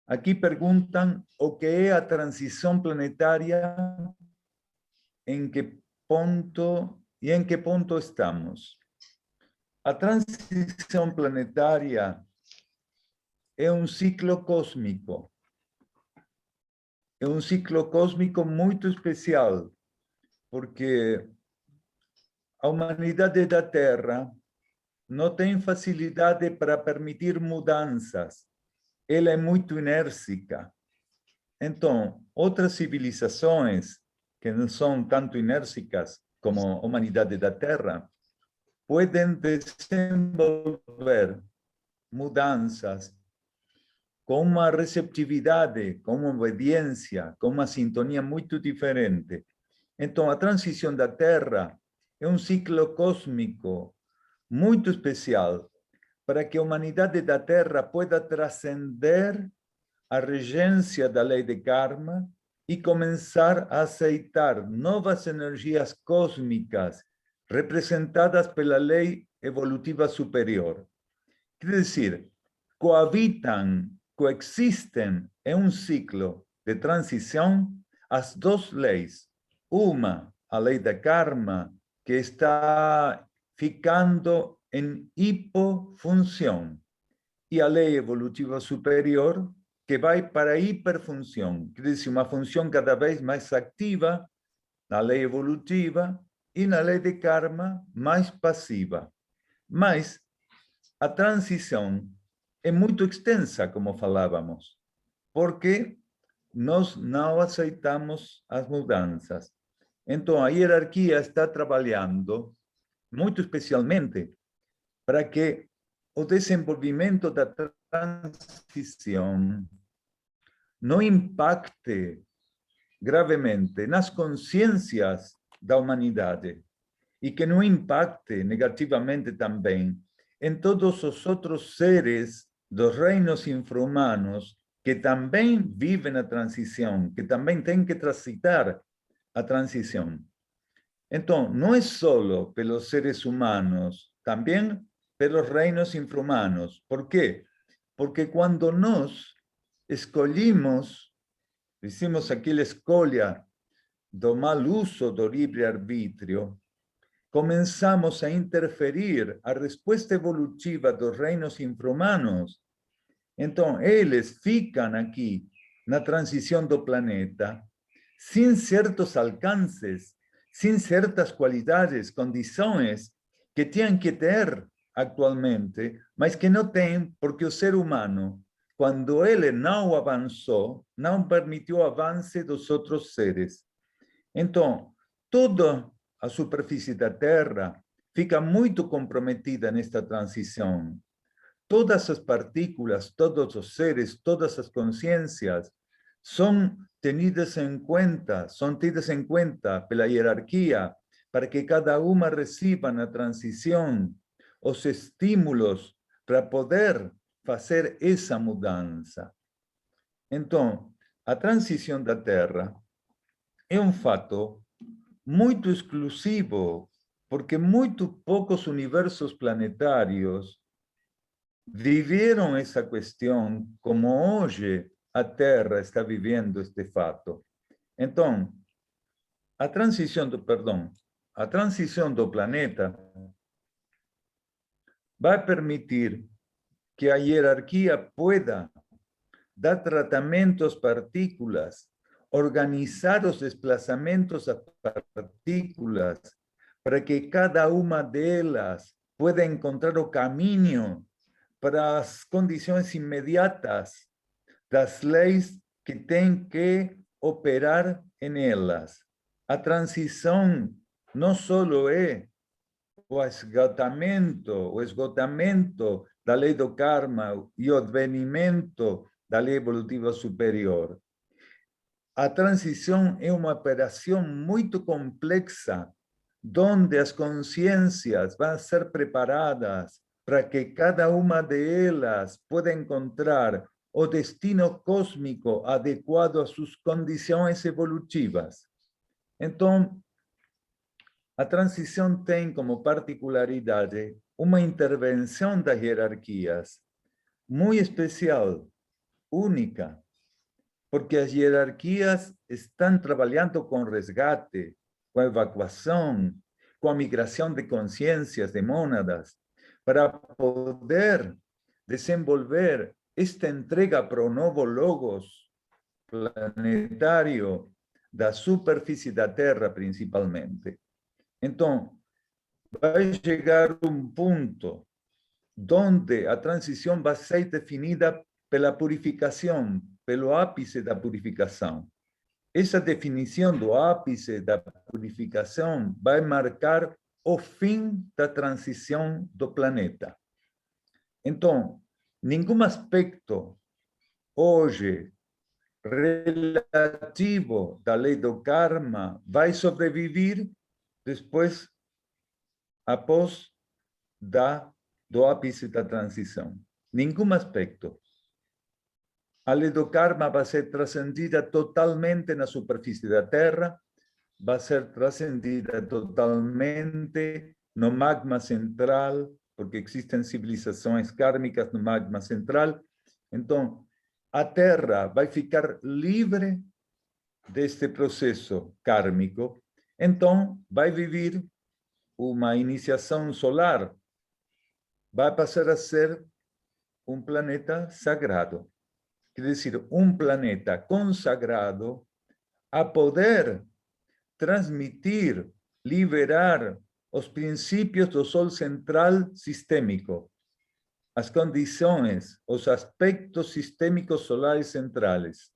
Aqui perguntam o que é a transição planetária, em que ponto estamos. A transição planetária é um ciclo cósmico. É um ciclo cósmico muito especial, porque a humanidade da Terra não tem facilidade para permitir mudanças. Ela é muito inércica. Então, outras civilizações que não são tanto inércicas como a humanidade da Terra podem desenvolver mudanças com uma receptividade, com uma obediência, com uma sintonia muito diferente. Então, a transição da Terra é um ciclo cósmico muito especial para que a humanidade da Terra pueda trascender a regência da lei de karma e começar a aceitar novas energias cósmicas representadas pela lei evolutiva superior. Quer dizer, coexistem em um ciclo de transição as duas leis. Uma, a lei da karma, que está ficando em hipofunção, e a lei evolutiva superior, que vai para a hiperfunção, quer dizer, uma função cada vez mais ativa na lei evolutiva e na lei de karma mais passiva. Mas a transição é muito extensa, como falávamos, porque nós não aceitamos as mudanças. Então, a hierarquia está trabalhando, muito especialmente, para que o desenvolvimento da transição não impacte gravemente nas consciências da humanidade e que não impacte negativamente também em todos os outros seres dos reinos infra-humanos que também vivem a transição, que também têm que transitar a transição. Então, não é só pelos seres humanos, também pelos reinos infra-humanos. Por quê? Porque quando nós escolhemos, hicimos aquela escolha do mau uso do livre-arbítrio, começamos a interferir a resposta evolutiva dos reinos infra-humanos. Então, eles ficam aqui na transição do planeta sem certos alcances, sem certas qualidades, condições que tinham que ter atualmente, mas que não têm porque o ser humano, quando ele não avançou, não permitiu o avance dos outros seres. Então, toda a superfície da Terra fica muito comprometida nesta transição. Todas as partículas, todos os seres, todas as consciências são tidas em conta pela hierarquia para que cada uma receba na transição os estímulos para poder fazer essa mudança. Então, a transição da Terra é um fato muito exclusivo, porque muito poucos universos planetários viveram essa questão como hoje a Terra está vivendo este fato. Então, a transição do planeta vai permitir que a hierarquia pueda dar tratamento às partículas, organizar os desplazamentos das partículas, para que cada uma delas pueda encontrar o caminho para as condições imediatas das leis que têm que operar em elas. A transição não só é o esgotamento da lei do karma e o advenimento da lei evolutiva superior. A transição é uma operação muito complexa, onde as consciências vão ser preparadas para que cada uma delas pueda encontrar o destino cósmico adequado às suas condições evolutivas. Então, a transição tem como particularidade uma intervenção das hierarquias muito especial, única, porque as hierarquias estão trabalhando com resgate, com evacuação, com a migração de consciências, de mônadas, para poder desenvolver esta entrega para o novo logos planetário da superfície da Terra, principalmente. Então, vai chegar um ponto onde a transição vai ser definida pela purificação, pelo ápice da purificação. Essa definição do ápice da purificação vai marcar o fim da transição do planeta. Então, nenhum aspecto hoje relativo da lei do karma vai sobreviver depois, após do ápice da transição. Nenhum aspecto. A lei do karma vai ser transcendida totalmente na superfície da Terra, vai ser transcendida totalmente no magma central, porque existem civilizações kármicas no magma central. Então, a Terra vai ficar livre deste processo kármico, então vai viver uma iniciação solar, vai passar a ser um planeta sagrado. Quer dizer, um planeta consagrado a poder transmitir, liberar os princípios do Sol central sistêmico, as condições, os aspectos sistêmicos solares centrais.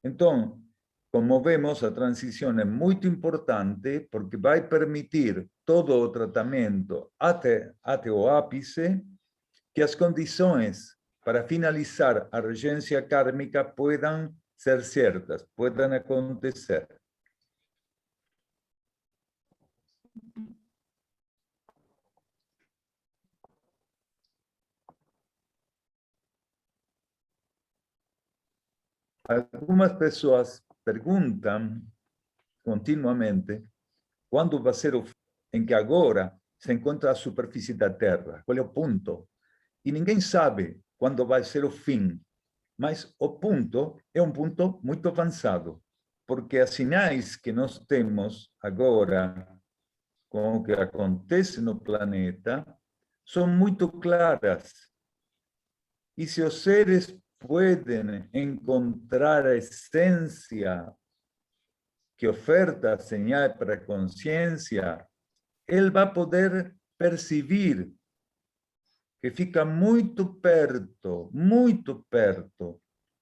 Então, como vemos, a transição é muito importante porque vai permitir todo o tratamento até o ápice, que as condições para finalizar a regência kármica puedan ser certas, puedan acontecer. Algumas pessoas perguntam continuamente quando vai ser o fim em que agora se encontra a superfície da Terra, qual é o ponto? E ninguém sabe quando vai ser o fim, mas o ponto é um ponto muito avançado, porque as sinais que nós temos agora com o que acontece no planeta são muito claras. E se os seres podem encontrar a essência que oferta a señal para a consciência, ele vai poder perceber que fica muito perto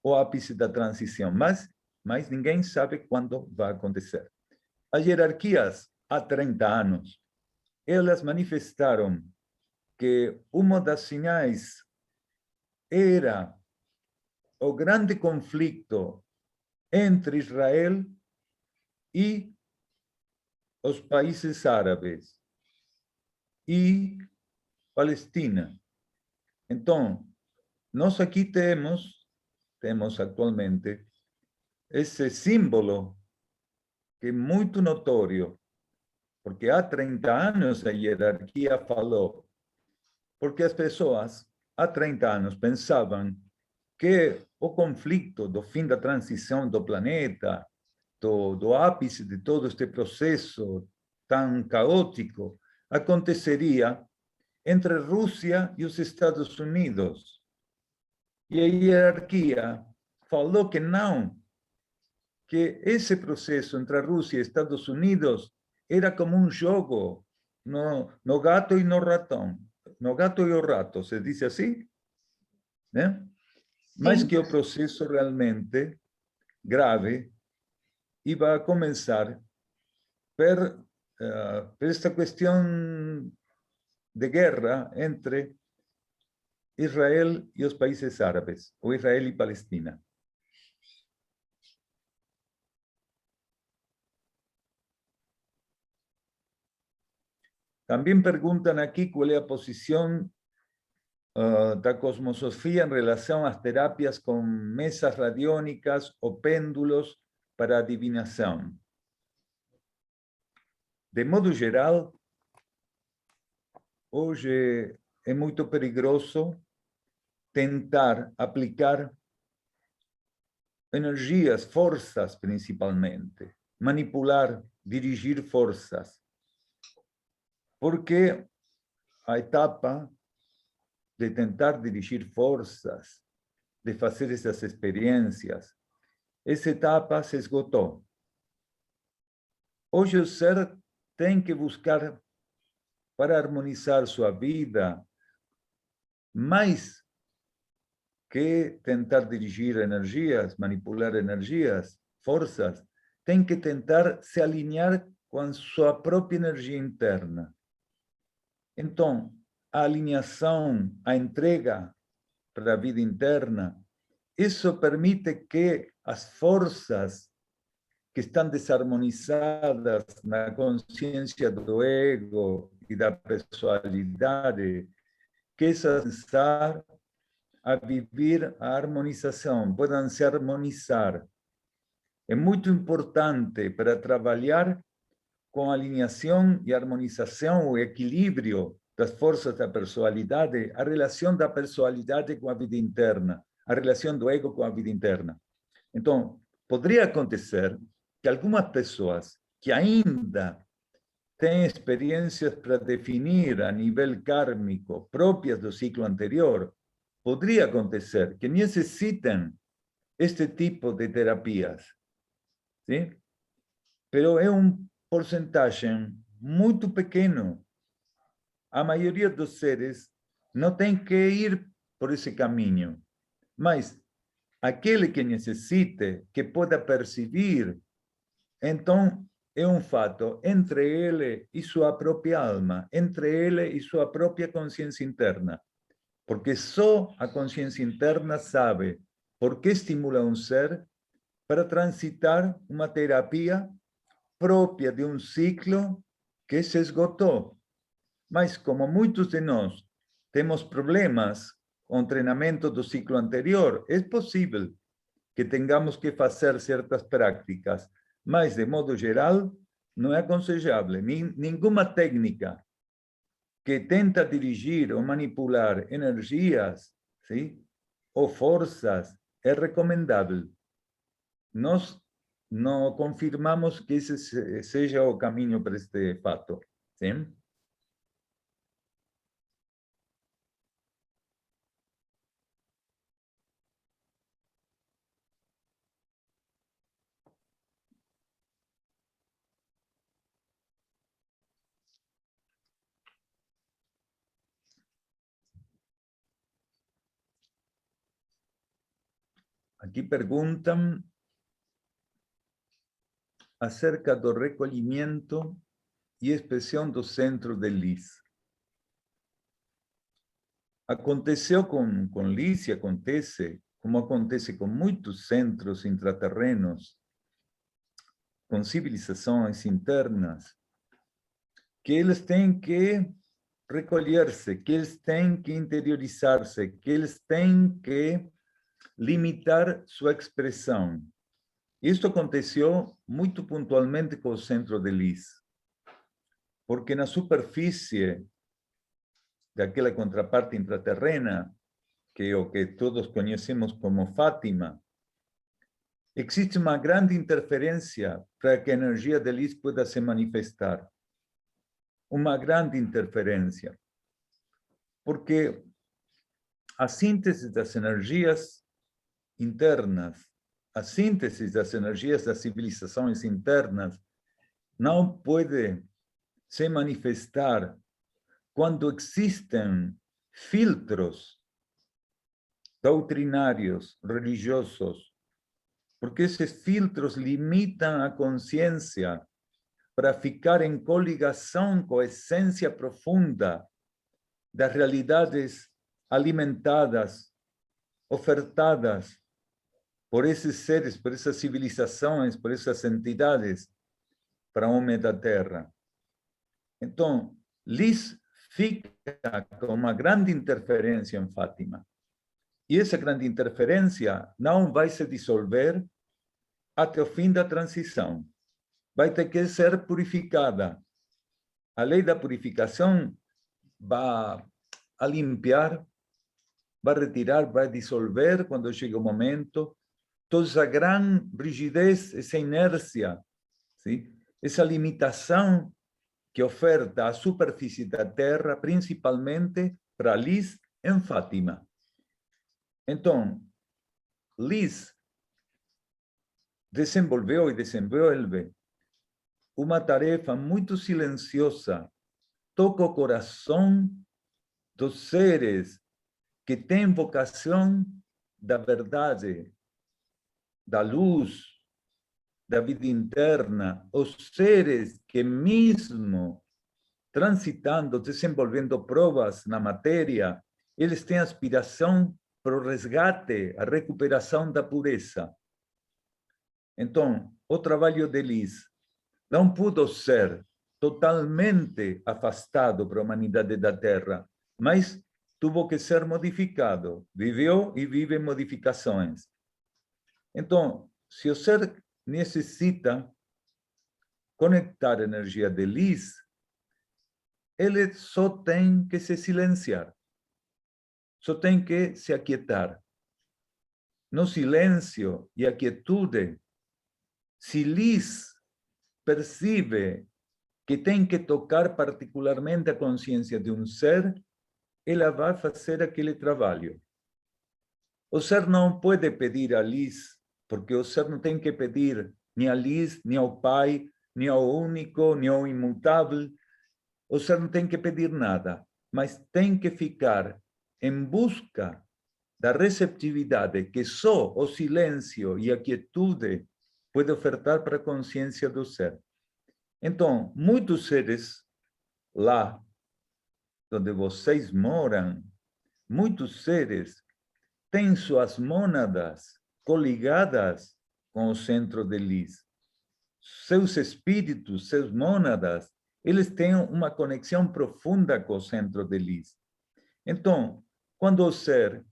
o ápice da transição, mas ninguém sabe quando vai acontecer. As hierarquias, há 30 anos, elas manifestaram que uma das sinais era o grande conflito entre Israel e os países árabes e Palestina. Então, nós aqui temos atualmente esse símbolo que é muito notório, porque há 30 anos a hierarquia falou, porque as pessoas há 30 anos pensavam que o conflito do fim da transição do planeta, do ápice de todo este processo tão caótico, aconteceria entre a Rússia e os Estados Unidos. E a hierarquia falou que não, que esse processo entre a Rússia e Estados Unidos era como um jogo no gato e no ratão. No gato e o rato, se diz assim? Né? Mas que o processo realmente grave e vai começar por esta questão de guerra entre Israel e os países árabes, ou Israel e Palestina. Também perguntam aqui qual é a posição da cosmosofia em relação às terapias com mesas radiônicas ou pêndulos para adivinação. De modo geral, hoje é muito perigoso tentar aplicar energias, forças principalmente, manipular, dirigir forças, porque a etapa de tentar dirigir forças, de fazer essas experiências, essa etapa se esgotou. Hoje o ser tem que buscar, para harmonizar sua vida, mais que tentar dirigir energias, manipular energias, forças, tem que tentar se alinhar com sua própria energia interna. Então, a alinhação, a entrega para a vida interna, isso permite que as forças que estão desarmonizadas na consciência do ego e da personalidade, que essas a viver a harmonização, puedan se harmonizar. É muito importante para trabalhar com a alinhação e harmonização, o equilíbrio das forças da personalidade, a relação da personalidade com a vida interna, a relação do ego com a vida interna. Então, Poderia acontecer que algumas pessoas que ainda têm experiências para definir a nível kármico próprias do ciclo anterior, poderia acontecer que necessitem este tipo de terapias, ¿sí? Pero é porcentagem muito pequeno. A maioria dos seres não tem que ir por esse caminho, mas aquele que necessite, que pueda percibir, então é fato entre ele e sua própria alma, entre ele e sua própria consciência interna. Porque só a consciência interna sabe por que estimula ser para transitar uma terapia própria de ciclo que se esgotou. Mas como muitos de nós temos problemas com o treinamento do ciclo anterior, é possível que tenhamos que fazer certas práticas, mas, de modo geral, não é aconselhável. Nenhuma técnica que tenta dirigir ou manipular energias, ¿sí? Ou forças é recomendável. Nós não confirmamos que esse seja o caminho para este fato, ¿sí? Aqui perguntam acerca do recolhimento e expressão do centro de Lis. Aconteceu com Lis e acontece, como acontece com muitos centros intraterrenos, com civilizações internas, que eles têm que recolher-se, que eles têm que interiorizar-se, que eles têm que limitar sua expressão. Isto aconteceu muito pontualmente com o centro de Lis, porque na superfície daquela contraparte intraterrena, que é o que todos conhecemos como Fátima, existe uma grande interferência para que a energia de Lis pueda se manifestar. Uma grande interferência. Porque a síntese das energias internas, a síntese das energias das civilizações internas, não pode se manifestar quando existem filtros doutrinários, religiosos, porque esses filtros limitam a consciência para ficar em coligação com a essência profunda das realidades alimentadas, ofertadas por esses seres, por essas civilizações, por essas entidades para o homem da Terra. Então, Lis fica com uma grande interferência em Fátima. E essa grande interferência não vai se dissolver até o fim da transição. Vai ter que ser purificada. A lei da purificação vai a limpiar, vai retirar, vai dissolver quando chega o momento toda essa grande rigidez, essa inércia, ¿sí? Essa limitação que oferta a superfície da Terra, principalmente para Lis em Fátima. Então, Lis desenvolveu e desenvolve uma tarefa muito silenciosa, toca o coração dos seres que têm vocação da verdade, da luz, da vida interna, os seres que mesmo transitando, desenvolvendo provas na matéria, eles têm aspiração para o resgate, a recuperação da pureza. Então, o trabalho de Lis não pôde ser totalmente afastado para a humanidade da Terra, mas teve que ser modificado. Viveu e vive modificações. Então, se o ser necessita conectar a energia de Lis, ele só tem que se silenciar, só tem que se aquietar. No silêncio e a quietude Se Liz percebe que tem que tocar particularmente a consciência de um ser, ela vai fazer aquele trabalho. O ser não pode pedir a Liz, porque o ser não tem que pedir nem a Liz, nem ao Pai, nem ao único, nem ao imutável. O ser não tem que pedir nada, mas tem que ficar em busca da receptividade que só o silêncio e a quietude pode ofertar para a consciência do ser. Então, muitos seres lá onde vocês moram, muitos seres têm suas mônadas coligadas com o centro de Liz. Seus espíritos, seus mônadas, eles têm uma conexão profunda com o centro de Liz. Então, quando o ser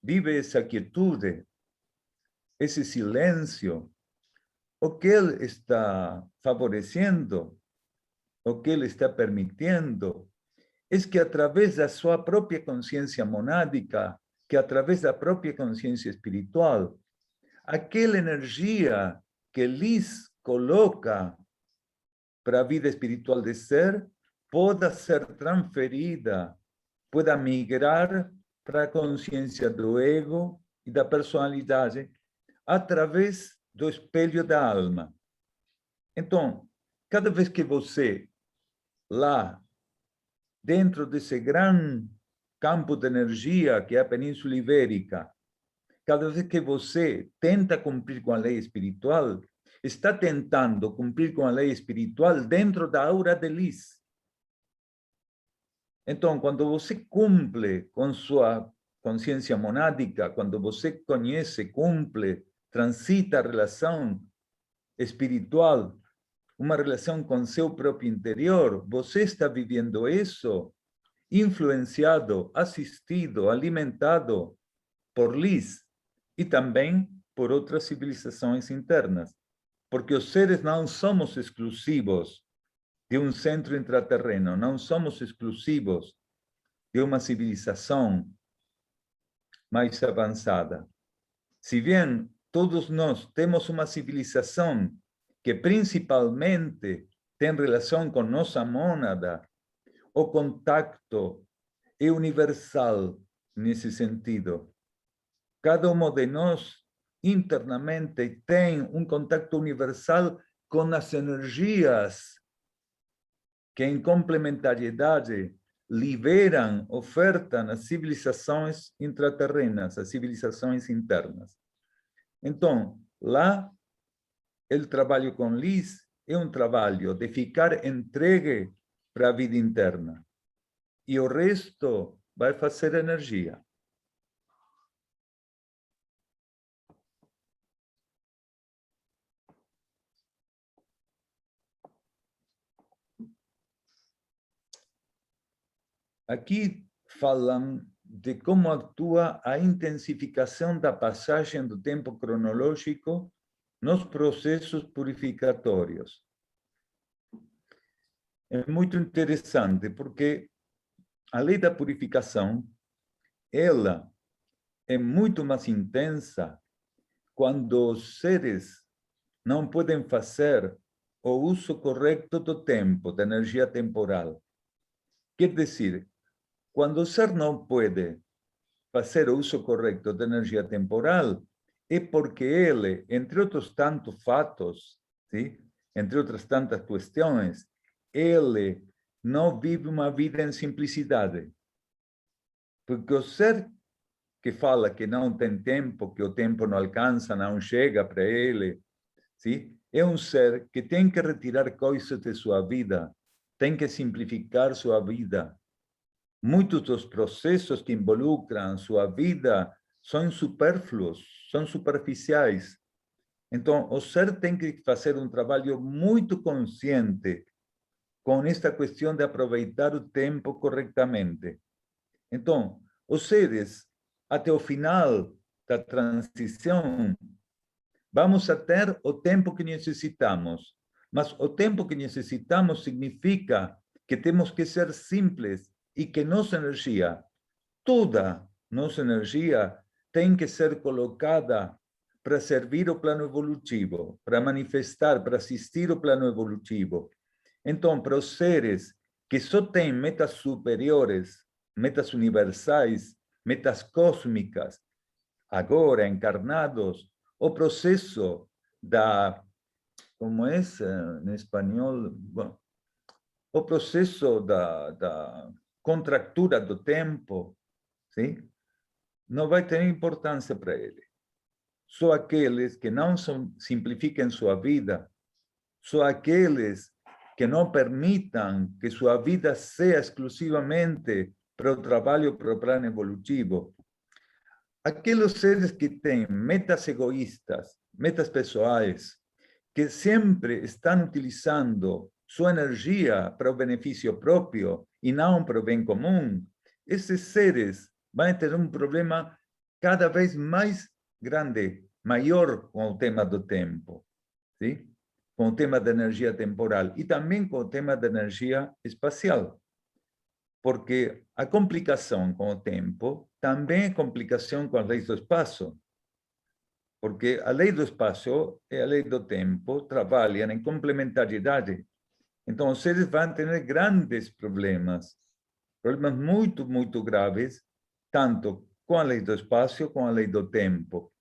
vive essa quietude, esse silêncio, o que ele está favorecendo, o que ele está permitindo, é que através da sua própria consciência monádica, que através da própria consciência espiritual, aquela energia que Liz coloca para a vida espiritual de ser, possa ser transferida, pueda migrar para a consciência do ego e da personalidade através do espelho da alma. Então, cada vez que você, lá, dentro desse grande campo de energia que é a Península Ibérica, cada vez que você tenta cumprir com a lei espiritual, está tentando cumprir com a lei espiritual dentro da aura de Liz. Então, quando você cumpre com sua consciência monádica, quando você conhece, cumpre, transita a relação espiritual, uma relação com seu próprio interior, você está vivendo isso influenciado, assistido, alimentado por Liz e também por outras civilizações internas. Porque os seres não somos exclusivos de um centro intraterreno, não somos exclusivos de uma civilização mais avançada. Se bem todos nós temos uma civilização que principalmente tem relação com nossa mônada, o contacto é universal nesse sentido. Cada um de nós internamente tem um contato universal com as energias que em complementariedade liberam, ofertam as civilizações intraterrenas, as civilizações internas. Então, lá, o trabalho com Liz é um trabalho de ficar entregue para a vida interna. E o resto vai fazer energia. Aqui falam de como atua a intensificação da passagem do tempo cronológico nos processos purificatórios. É muito interessante, porque a lei da purificação, ela é muito mais intensa quando os seres não podem fazer o uso correto do tempo, da energia temporal. Quer dizer, quando o ser não pode fazer o uso correto da energia temporal, é porque ele, entre outros tantos fatos, ¿sí? Entre outras tantas questões, ele não vive uma vida em simplicidade. Porque o ser que fala que não tem tempo, que o tempo não alcança, não chega para ele, ¿sí? É um ser que tem que retirar coisas de sua vida, tem que simplificar sua vida. Muitos dos processos que involucram sua vida são supérfluos, são superficiais. Então, o ser tem que fazer um trabalho muito consciente com esta questão de aproveitar o tempo corretamente. Então, os seres, até o final da transição, vamos a ter o tempo que necessitamos. Mas o tempo que necessitamos significa que temos que ser simples e que nossa energia, toda nossa energia, tem que ser colocada para servir o plano evolutivo, para manifestar, para assistir o plano evolutivo. Então, para os seres que só têm metas superiores, metas universais, metas cósmicas, agora encarnados, o processo da, como é em espanhol? Bom, o processo da contractura do tempo, sim? Não vai ter importância para ele. Só aqueles que não simplifiquem sua vida, só aqueles que não permitam que sua vida seja exclusivamente para o trabalho para o plano evolutivo. Aqueles seres que têm metas egoístas, metas pessoais, que sempre estão utilizando sua energia para o benefício próprio e não para o bem comum, esses seres vão ter um problema cada vez mais grande, maior com o tema do tempo, sim? Com o tema da energia temporal e também com o tema da energia espacial. Porque a complicação com o tempo também é complicação com as leis do espaço. Porque a lei do espaço e a lei do tempo trabalham em complementariedade. Então, os seres vão ter grandes problemas, problemas muito, muito graves, tanto com a lei do espaço como com a lei do tempo.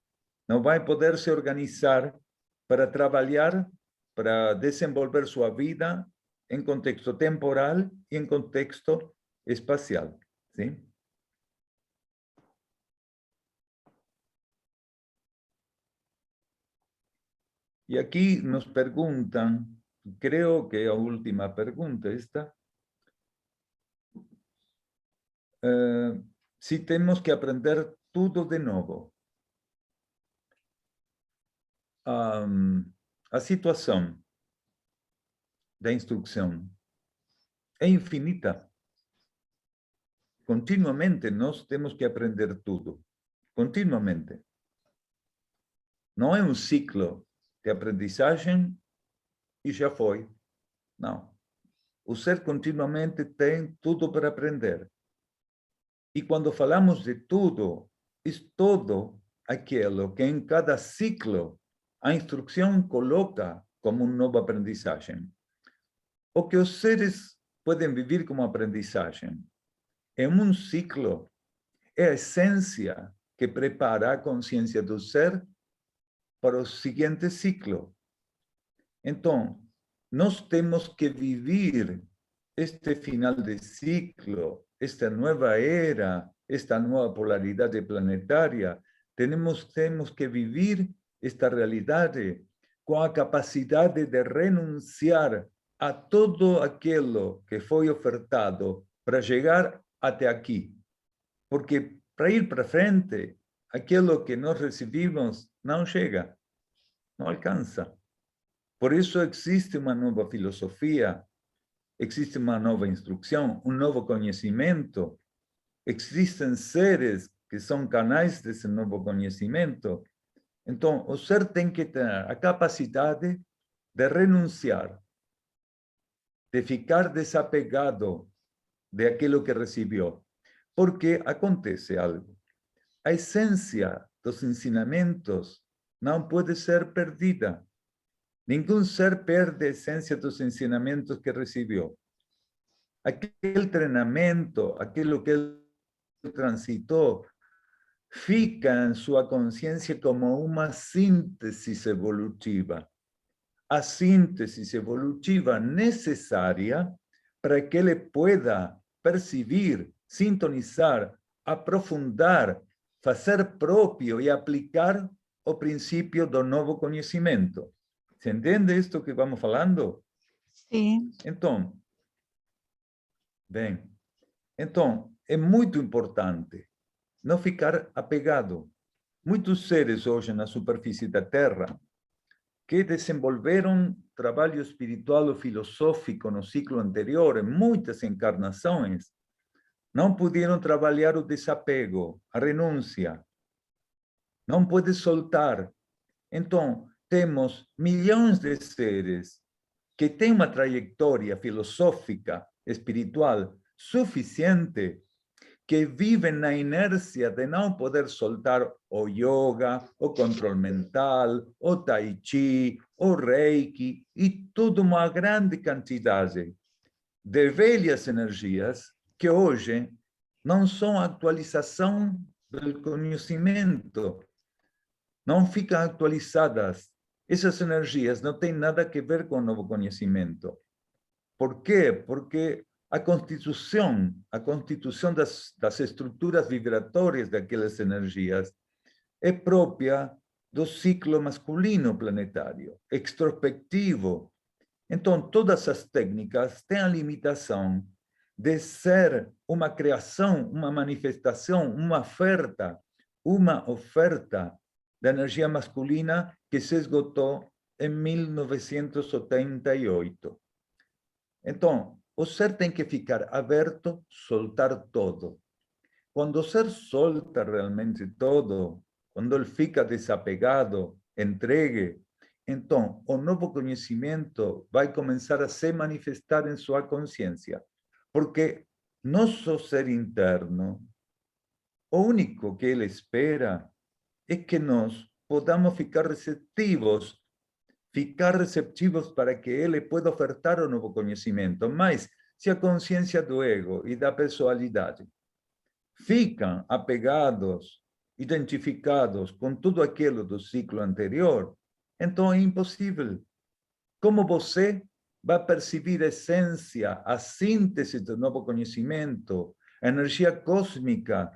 Não vai poder se organizar para trabalhar, para desenvolver sua vida em contexto temporal e em contexto espacial, sim? E aqui nos perguntam, creo que é a última pergunta esta, se temos que aprender tudo de novo. A situação da instrução é infinita. Continuamente nós temos que aprender tudo. Continuamente. Não é um ciclo de aprendizagem e já foi. Não. O ser continuamente tem tudo para aprender. E quando falamos de tudo, é todo aquilo que em cada ciclo a instrução coloca como uma nova aprendizagem. O que os seres podem viver como aprendizagem é um ciclo, é a essência que prepara a consciência do ser para o seguinte ciclo. Então, nós temos que viver este final de ciclo, esta nova era, esta nova polaridade planetária. Temos que viver esta realidade com a capacidade de renunciar a tudo aquilo que foi ofertado para chegar até aqui. Porque para ir para frente, aquilo que nós recebemos não chega, não alcança. Por isso existe uma nova filosofia, existe uma nova instrução, um novo conhecimento. Existem seres que são canais desse novo conhecimento. Então, o ser tem que ter a capacidade de renunciar, de ficar desapegado daquilo que recebeu. Porque acontece algo. A essência dos ensinamentos não pode ser perdida. Nenhum ser perde a essência dos ensinamentos que recebeu. Aquele treinamento, aquilo que ele transitou, fica em sua consciência como uma síntese evolutiva. A síntese evolutiva necessária para que ele pueda perceber, sintonizar, aprofundar, fazer próprio e aplicar o princípio do novo conhecimento. Se entende isto que vamos falando? Sim. Então, bem, então é muito importante não ficar apegado. Muitos seres hoje na superfície da Terra que desenvolveram trabalho espiritual ou filosófico no ciclo anterior, em muitas encarnações, não puderam trabalhar o desapego, a renúncia. Não pode soltar. Então, temos milhões de seres que têm uma trajetória filosófica, espiritual, suficiente, que vivem na inércia de não poder soltar o yoga, o controle mental, o tai chi, o reiki e toda uma grande quantidade de velhas energias que hoje não são atualização do conhecimento, não ficam atualizadas. Essas energias não têm nada a ver com o novo conhecimento. Por quê? Porque a constituição das estruturas vibratórias daquelas energias é própria do ciclo masculino planetário, extrospectivo. Então, todas as técnicas têm a limitação de ser uma criação, uma manifestação, uma oferta da energia masculina que se esgotou em 1988. Então, o ser tem que ficar aberto, soltar todo. Quando o ser solta realmente todo, quando ele fica desapegado, entregue, então o novo conhecimento vai começar a se manifestar em sua consciência. Porque nosso ser interno, o único que ele espera é que nós podamos ficar receptivos para que ele pueda ofertar o novo conhecimento. Mas se a consciência do ego e da personalidade ficam apegados, identificados com tudo aquilo do ciclo anterior, então é impossível. Como você vai perceber a essência, a síntese do novo conhecimento, a energia cósmica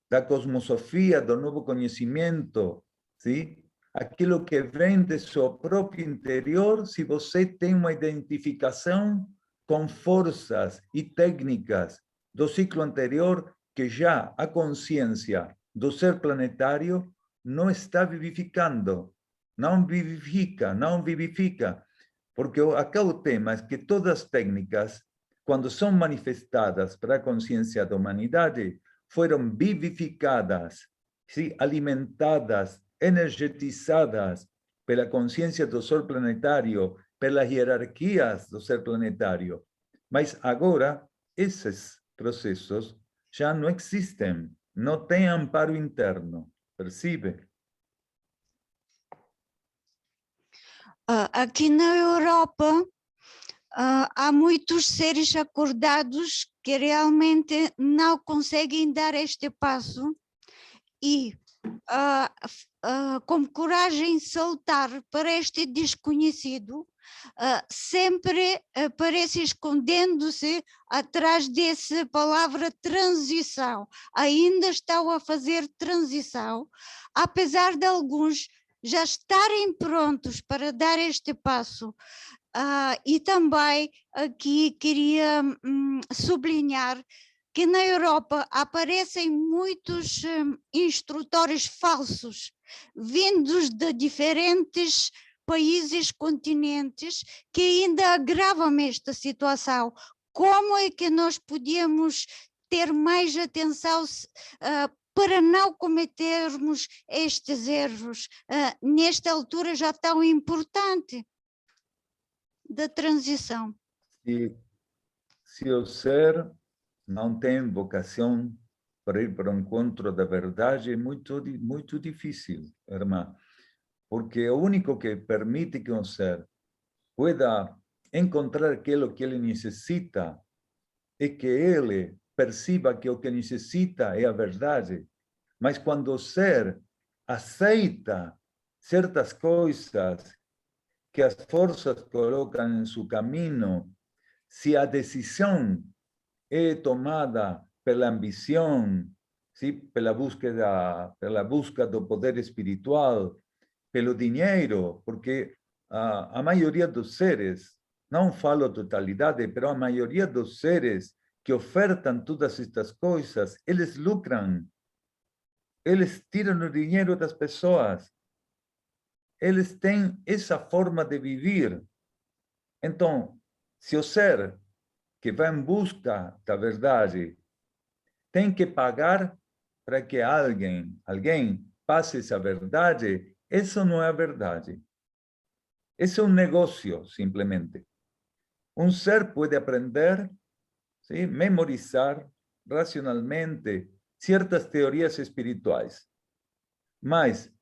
da cosmosofia do novo conhecimento, sim? Aquilo que vem de seu próprio interior, se você tem uma identificação com forças e técnicas do ciclo anterior, que já a consciência do ser planetário não está vivificando, não vivifica, porque acá o tema é que todas as técnicas, quando são manifestadas para a consciência da humanidade, foram vivificadas, ¿sí? Alimentadas, energetizadas pela consciência do ser planetário, pelas hierarquias do ser planetário. Mas agora, esses processos já não existem, não têm amparo interno, percebe? Aqui na Europa, há muitos seres acordados que realmente não conseguem dar este passo e com coragem saltar para este desconhecido, sempre parece escondendo-se atrás dessa palavra transição. Ainda estão a fazer transição, apesar de alguns já estarem prontos para dar este passo. E também aqui queria sublinhar que na Europa aparecem muitos instrutores falsos, vindos de diferentes países, continentes, que ainda agravam esta situação. Como é que nós podíamos ter mais atenção para não cometermos estes erros nesta altura já tão importante da transição? Se o ser não tem vocação para ir para o encontro da verdade, é muito difícil, irmã, porque o único que permite que um ser pueda encontrar aquilo que ele necessita é que ele perceba que o que necessita é a verdade. Mas quando o ser aceita certas coisas que as forças colocam em seu caminho, se a decisão é tomada pela ambição, ¿sí? pela busca do poder espiritual, pelo dinheiro, porque a maioria dos seres, não falo totalidade, mas a maioria dos seres que ofertam todas estas coisas, eles lucram, eles tiram o dinheiro das pessoas, eles têm essa forma de viver. Então, se o ser que vai em busca da verdade tem que pagar para que alguém passe essa verdade, isso não é a verdade. Esse é um negócio, simplesmente. Um ser pode aprender, ¿sí? Memorizar, racionalmente ciertas teorías espirituais. Mas,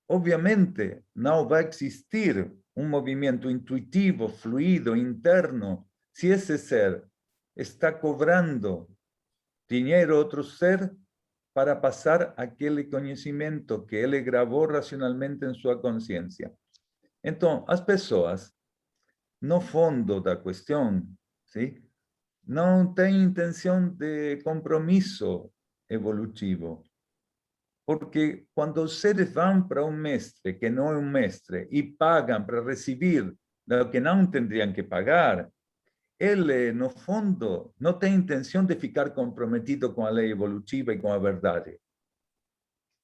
obviamente, não vai existir um movimento intuitivo, fluido, interno, se esse ser está cobrando dinheiro a outro ser para passar aquele conhecimento que ele gravou racionalmente em sua consciência. Então, as pessoas, no fundo da questão, ¿sí? Não têm intenção de compromisso evolutivo. Porque quando os seres vão para um mestre que não é um mestre e pagam para receber o que não teriam que pagar, ele, no fundo, não tem intenção de ficar comprometido com a lei evolutiva e com a verdade.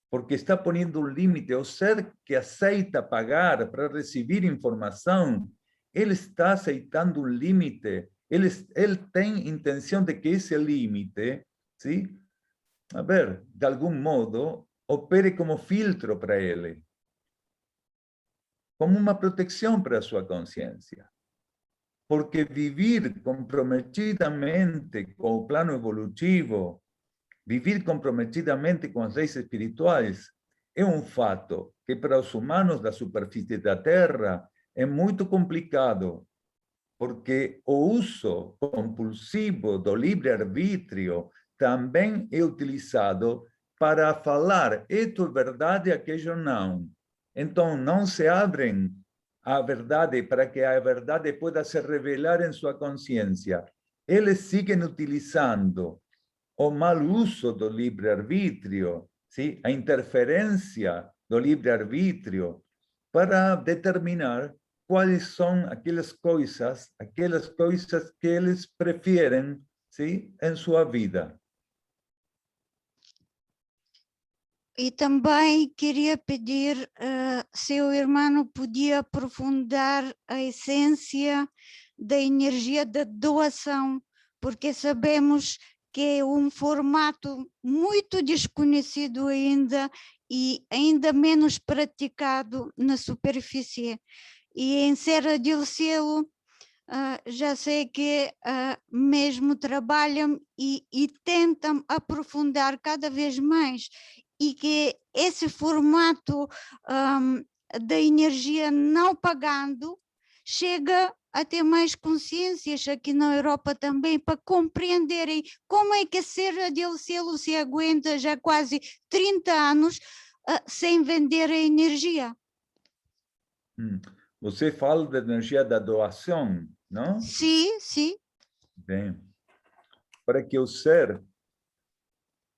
Porque está ponendo um limite. O ser que aceita pagar para receber informação, ele está aceitando um limite. Ele tem intenção de que esse limite, ¿sí? A ver, de algum modo, opere como filtro para ele. Como uma proteção para a sua consciência. Porque vivir comprometidamente com o plano evolutivo, vivir comprometidamente com as leis espirituais, é um fato que para os humanos da superfície da Terra é muito complicado, porque o uso compulsivo do livre-arbítrio também é utilizado para falar isto é verdade, aquilo não. Então, não se abrem a verdade para que a verdade possa se revelar em sua consciência. Eles seguem utilizando o mau uso do livre-arbítrio, ¿sí? A interferência do livre-arbítrio para determinar quais são aquelas coisas que eles preferem, ¿sí? Em sua vida. E também queria pedir se o irmão podia aprofundar a essência da energia da doação, porque sabemos que é um formato muito desconhecido ainda e ainda menos praticado na superfície. E em Serra del Cielo, já sei que mesmo trabalham e tentam aprofundar cada vez mais, e que esse formato da energia não pagando chega a ter mais consciências aqui na Europa também, para compreenderem como é que a Serra del Cielo se aguenta já quase 30 anos sem vender a energia. Você fala da energia da doação, não? Sim, sim. Bem, para que o ser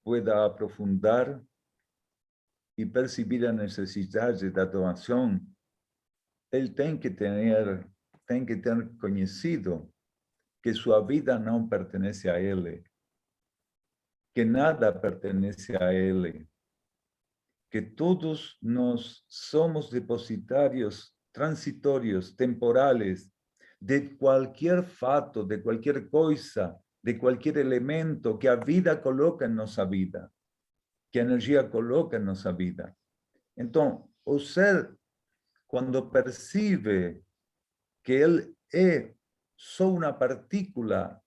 pueda aprofundar e perceber a necessidade da doação, ele tem que ter conhecido que sua vida não pertence a ele, que nada pertence a ele, que todos nós somos depositários transitórios, temporales, de qualquer fato, de qualquer coisa, de qualquer elemento que a vida coloca em nossa vida, que a energia coloca em nossa vida. Então, o ser, quando percebe que ele é só uma partícula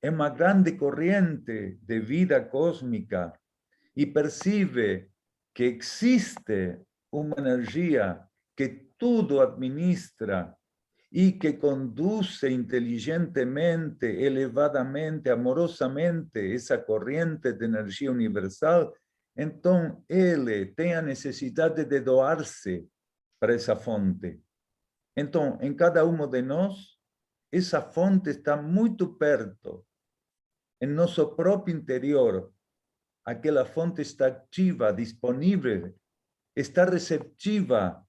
em uma grande corrente de vida cósmica e percebe que existe uma energia que tudo administra e que conduz inteligentemente, elevadamente, amorosamente essa corrente de energia universal, então ele tem a necessidade de doar-se para essa fonte. Então, em cada um de nós, essa fonte está muito perto, em nosso próprio interior. Aquela fonte está ativa, disponível, está receptiva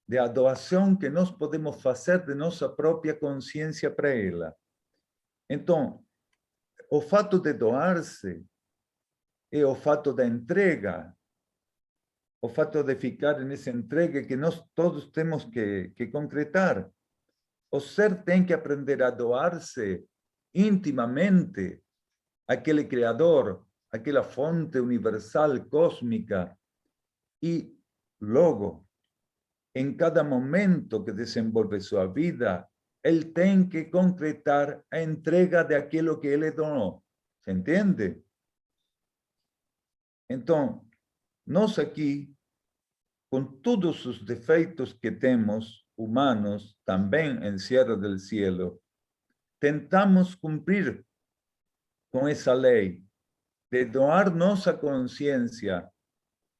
da doação que nós podemos fazer de nossa própria consciência para ela. Então, o fato de doar-se é o fato da entrega, o fato de ficar nessa entrega que nós todos temos que concretar. O ser tem que aprender a doar-se intimamente àquele Criador, aquela fonte universal, cósmica, e logo, em cada momento que desenvolve sua vida, ele tem que concretar a entrega daquilo que ele donou. ¿Se entiende? Entonces, nós aquí, con todos os defeitos que temos, humanos, também em Sierra del Cielo, tentamos cumprir com essa lei de doar nossa consciência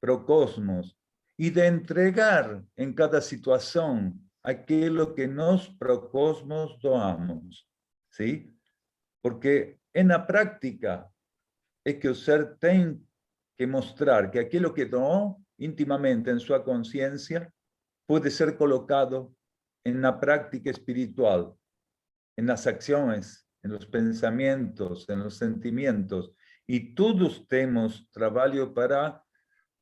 para o cosmos e de entregar em cada situação aquilo que nós para o cosmos doamos, ¿sí? Porque na prática é que o ser tem que mostrar que aquilo que doou íntimamente en su conciencia puede ser colocado en la práctica espiritual, en las acciones, en los pensamientos, en los sentimientos. Y todos tenemos trabajo para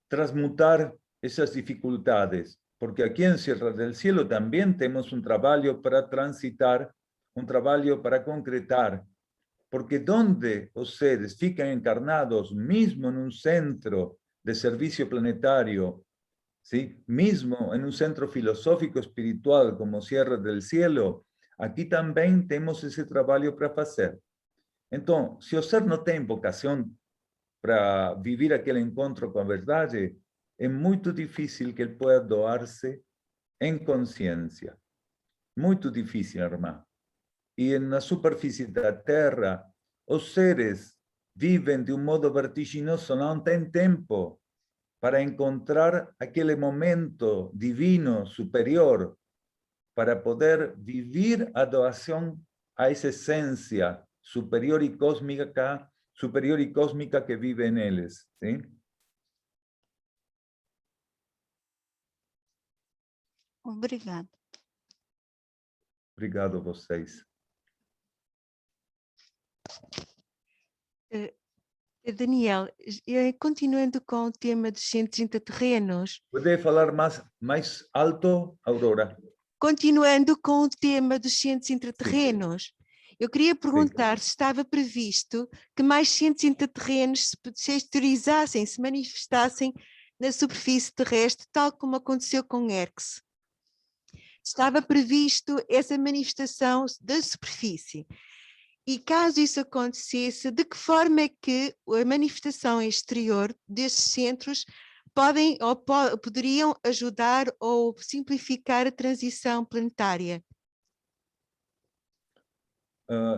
transmutar esas dificultades, porque aquí en Sierra del Cielo también tenemos un trabajo para transitar, un trabajo para concretar, porque donde os seres fican encarnados, mismo en un centro de servicio planetario, ¿sí? Mismo en un centro filosófico espiritual como Sierra del Cielo, aquí también tenemos ese trabajo para hacer. Entonces, si o ser no tiene vocación para vivir aquel encuentro con la verdad, es muy difícil que él pueda doarse en conciencia. Muy difícil, hermano. Y en la superficie de la Tierra, os seres viven de un modo vertiginoso, no tienen tiempo para encontrar aquel momento divino, superior, para poder vivir a doación a esa esencia superior y cósmica que vive en ellos, ¿sí? Obrigado. Obrigado a vocês. Daniel, continuando com o tema dos centros intraterrenos. Pode falar mais alto, Aurora? Continuando com o tema dos centros intraterrenos, eu queria perguntar se estava previsto que mais centros intraterrenos se exteriorizassem, se manifestassem na superfície terrestre, tal como aconteceu com Herx. Estava previsto essa manifestação da superfície. E caso isso acontecesse, de que forma é que a manifestação exterior desses centros poderiam ajudar ou simplificar a transição planetária?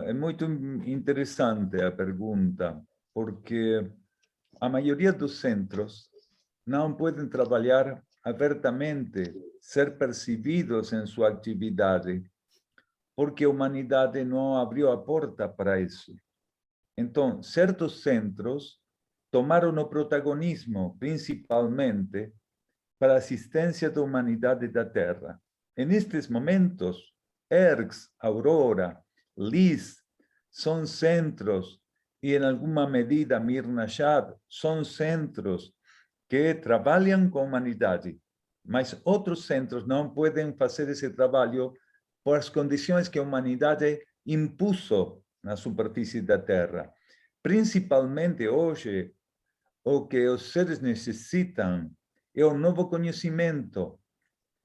É muito interessante a pergunta, porque a maioria dos centros não podem trabalhar abertamente, ser percebidos em sua atividade, porque a humanidade não abriu a porta para isso. Então, certos centros tomaram o protagonismo, principalmente, para a assistência da humanidade da Terra. E nestes momentos, Herx, Aurora, Liz, são centros, e em alguma medida Mirna Shad, são centros que trabalham com a humanidade, mas outros centros não podem fazer esse trabalho por as condições que a humanidade impuso na superfície da Terra. Principalmente hoje, o que os seres necessitam é um novo conhecimento,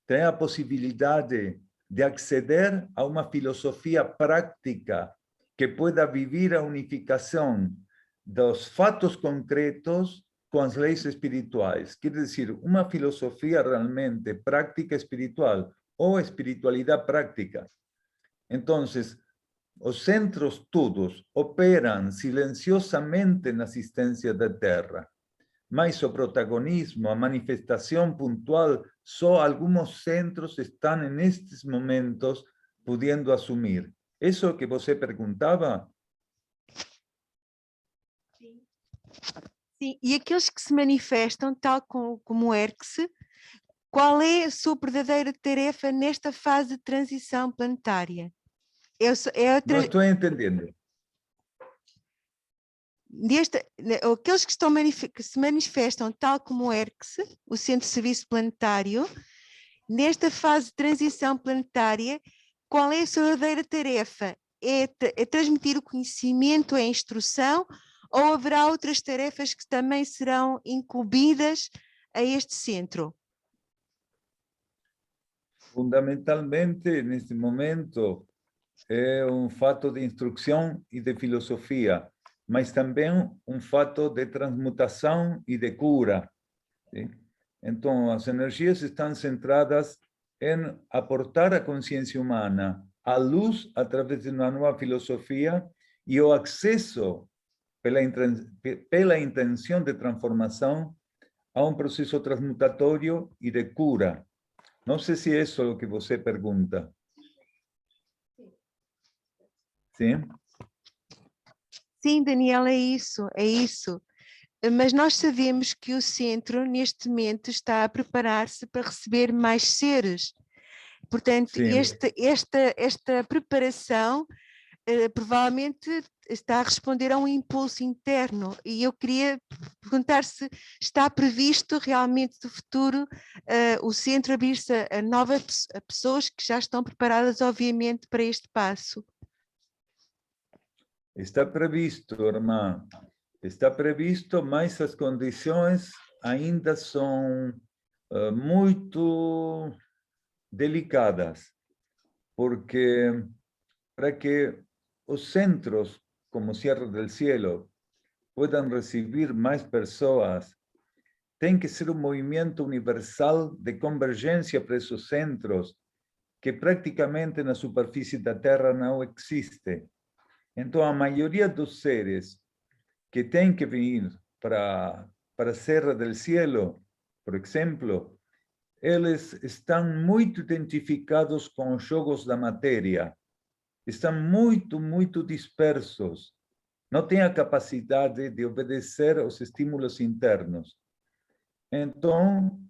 tem a possibilidade de acceder a uma filosofia prática que pueda viver a unificação dos fatos concretos com as leis espirituais. Quer dizer, uma filosofia realmente prática espiritual, ou espiritualidade prática. Então, os centros todos operam silenciosamente na assistência da Terra, mas o protagonismo, a manifestação pontual, só alguns centros estão nestes momentos podendo assumir. Isso que você perguntava? Sim. Sim. E aqueles que se manifestam, tal como Herx, qual é a sua verdadeira tarefa nesta fase de transição planetária? Não estou entendendo. Aqueles que se manifestam tal como Herx, o Centro de Serviço Planetário, nesta fase de transição planetária, qual é a sua verdadeira tarefa? É transmitir o conhecimento, a instrução, ou haverá outras tarefas que também serão incumbidas a este centro? Fundamentalmente, neste momento, é um fato de instrução e de filosofia. mas também um fato de transmutação e de cura. ¿Sí? Então, as energias estão centradas em aportar à consciência humana a luz através de uma nova filosofia e o acesso pela intenção de transformação a um processo transmutatório e de cura. Não sei se é isso o que você pergunta. Sim? Sim, Daniel, é isso, é isso. Mas nós sabemos que o centro, neste momento, está a preparar-se para receber mais seres. Portanto, Sim. esta preparação provavelmente está a responder a um impulso interno. E eu queria perguntar se está previsto realmente no futuro o centro abrir-se a pessoas que já estão preparadas, obviamente, para este passo. Está previsto, irmã. Está previsto, mas as condições ainda são muito delicadas, porque para que os centros, como Sierra del Cielo, puedan recibir mais pessoas, tem que ser um movimento universal de convergência para esses centros, que praticamente na superfície da Terra não existe. Então, a maioria dos seres que têm que vir para a Serra del Cielo, por exemplo, eles estão muito identificados com os jogos da matéria, estão muito dispersos, não têm a capacidade de obedecer aos estímulos internos. Então,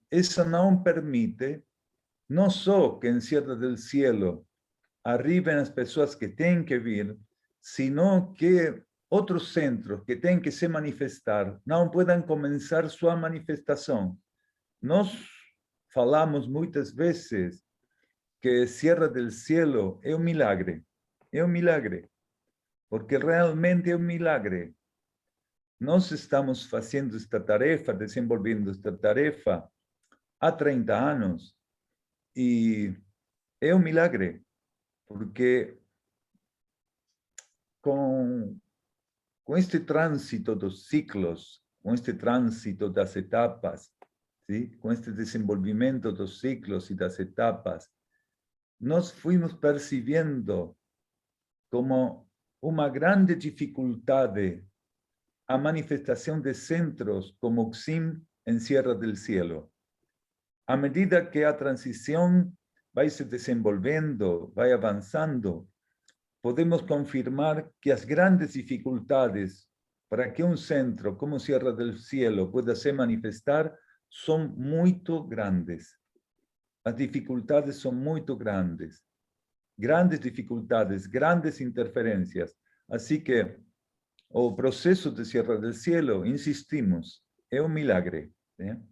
isso não permite, não só que em Serra del Cielo arribem as pessoas que têm que vir, sino que outros centros que têm que se manifestar não podem começar sua manifestação. Nós falamos muitas vezes que Sierra del Cielo é um milagre, porque realmente é um milagre. Nós estamos fazendo esta tarefa, desenvolvendo esta tarefa há 30 anos, e é um milagre, porque com este trânsito dos ciclos, com este trânsito das etapas, ¿sí? Com este desenvolvimento dos ciclos e das etapas, nós fomos percebendo como uma grande dificuldade a manifestação de centros como o XIM em Sierra del Cielo. À medida que a transição vai se desenvolvendo, vai avançando, podemos confirmar que as grandes dificuldades para que um centro como Sierra del Cielo pueda se manifestar são muito grandes. As dificuldades são muito grandes. Grandes dificuldades, grandes interferências. Assim que o processo de Sierra del Cielo, insistimos, é um milagre. ¿Sí?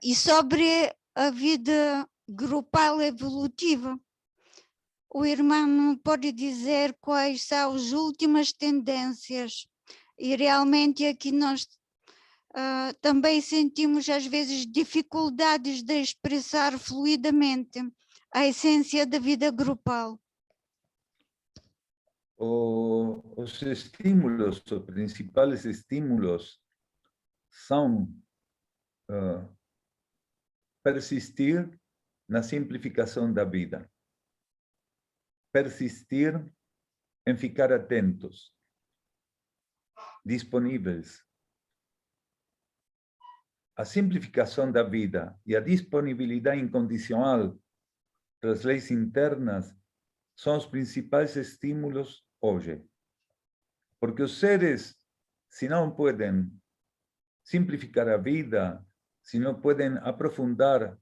E sobre a vida grupal evolutiva, o irmão pode dizer quais são as últimas tendências, e realmente aqui nós também sentimos às vezes dificuldades de expressar fluidamente a essência da vida grupal. Os estímulos, os principais estímulos são persistir na simplificação da vida, persistir em ficar atentos, disponíveis. A simplificação da vida e a disponibilidade incondicional para as leis internas são os principais estímulos hoje. Porque os seres, se não podem simplificar a vida, se não podem aprofundar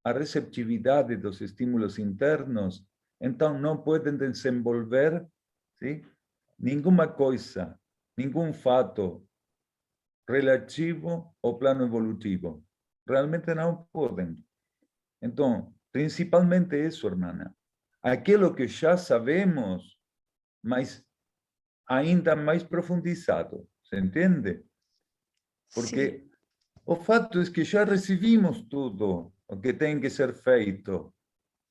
a receptividade dos estímulos internos, então não podem desenvolver, ¿sí? Nenhuma coisa, nenhum fato relativo ao plano evolutivo. Realmente não podem. Então, principalmente isso, irmã. Aquilo que já sabemos, mas ainda mais profundizado, se entende? Porque O fato é que já recebimos tudo o que tem que ser feito.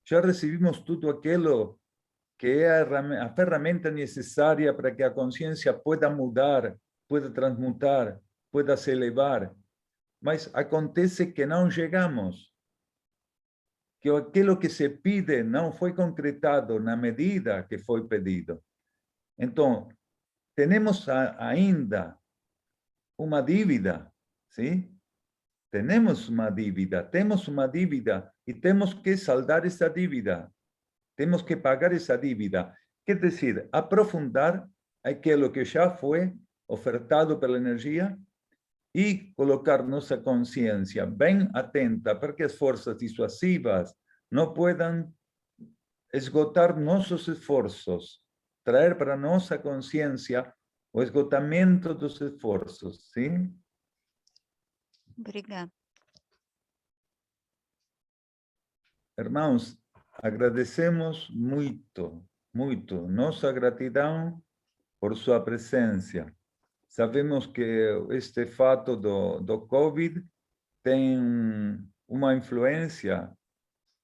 Já recebimos tudo aquilo que é a ferramenta necessária para que a consciência pueda mudar, pueda transmutar, pueda se elevar. Mas acontece que não chegamos. Que aquilo que se pide não foi concretado na medida que foi pedido. Então, temos ainda uma dívida, sim? Temos uma dívida e temos que saldar essa dívida. Temos que pagar essa dívida. Quer dizer, aprofundar aquilo que já foi ofertado pela energia e colocar nossa consciência bem atenta para que as forças dissuasivas não possam esgotar nossos esforços, trazer para nossa consciência o esgotamento dos esforços, sim? Obrigada. Irmãos, agradecemos muito, muito nossa gratidão por sua presença. Sabemos que este fato do Covid tem uma influência,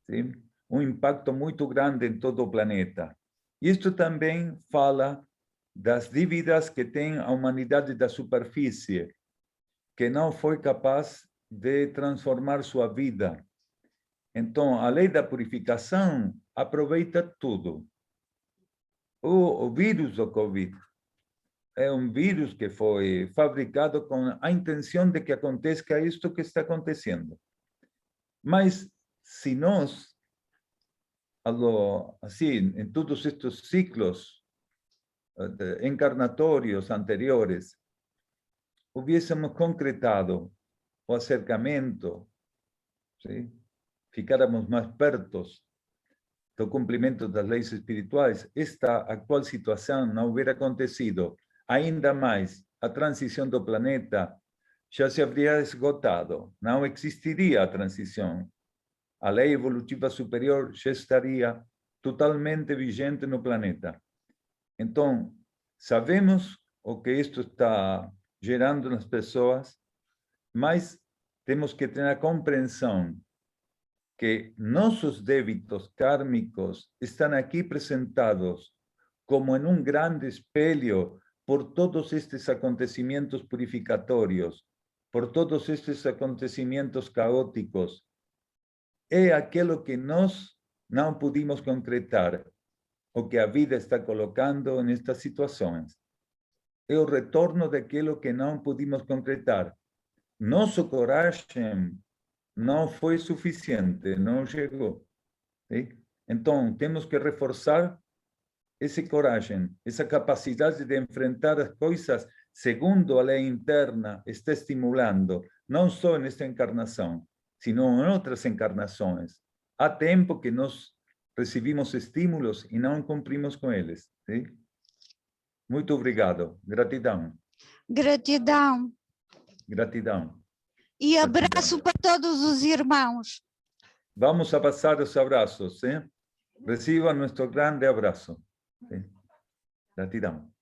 sim? Um impacto muito grande em todo o planeta. Isto também fala das dívidas que tem a humanidade da superfície, que não foi capaz de transformar sua vida. Então, a lei da purificação aproveita tudo. O vírus do Covid é um vírus que foi fabricado com a intenção de que aconteça isto que está acontecendo. Mas, se nós, assim, em todos estes ciclos encarnatórios anteriores, hubiésemos concretado o acercamento, ¿sí? Ficáramos mais perto do cumprimento das leis espirituais, esta atual situação não hubiera acontecido. Ainda mais, a transição do planeta já se haveria esgotado, não existiria a transição. A lei evolutiva superior já estaria totalmente vigente no planeta. Então, sabemos o que isto está gerando nas pessoas, mas temos que ter a compreensão que nossos débitos kármicos estão aqui apresentados como em um grande espelho por todos estes acontecimentos purificatórios, por todos estes acontecimentos caóticos. É aquilo que nós não pudimos concretar, o que a vida está colocando nestas situações. É o retorno daquilo que não pudimos concretar. Nossa coragem não foi suficiente, não chegou. ¿Sí? Então, temos que reforçar essa coragem, essa capacidade de enfrentar as coisas segundo a lei interna está estimulando, não só nesta encarnação, sino em outras encarnações. Há tempo que nós recebimos estímulos e não cumprimos com eles. ¿Sí? Muito obrigado. Gratidão. Gratidão. Gratidão. E abraço para todos os irmãos. Vamos a passar os abraços, ¿sí? Reciban nuestro grande abrazo. ¿Sí? Gratidão.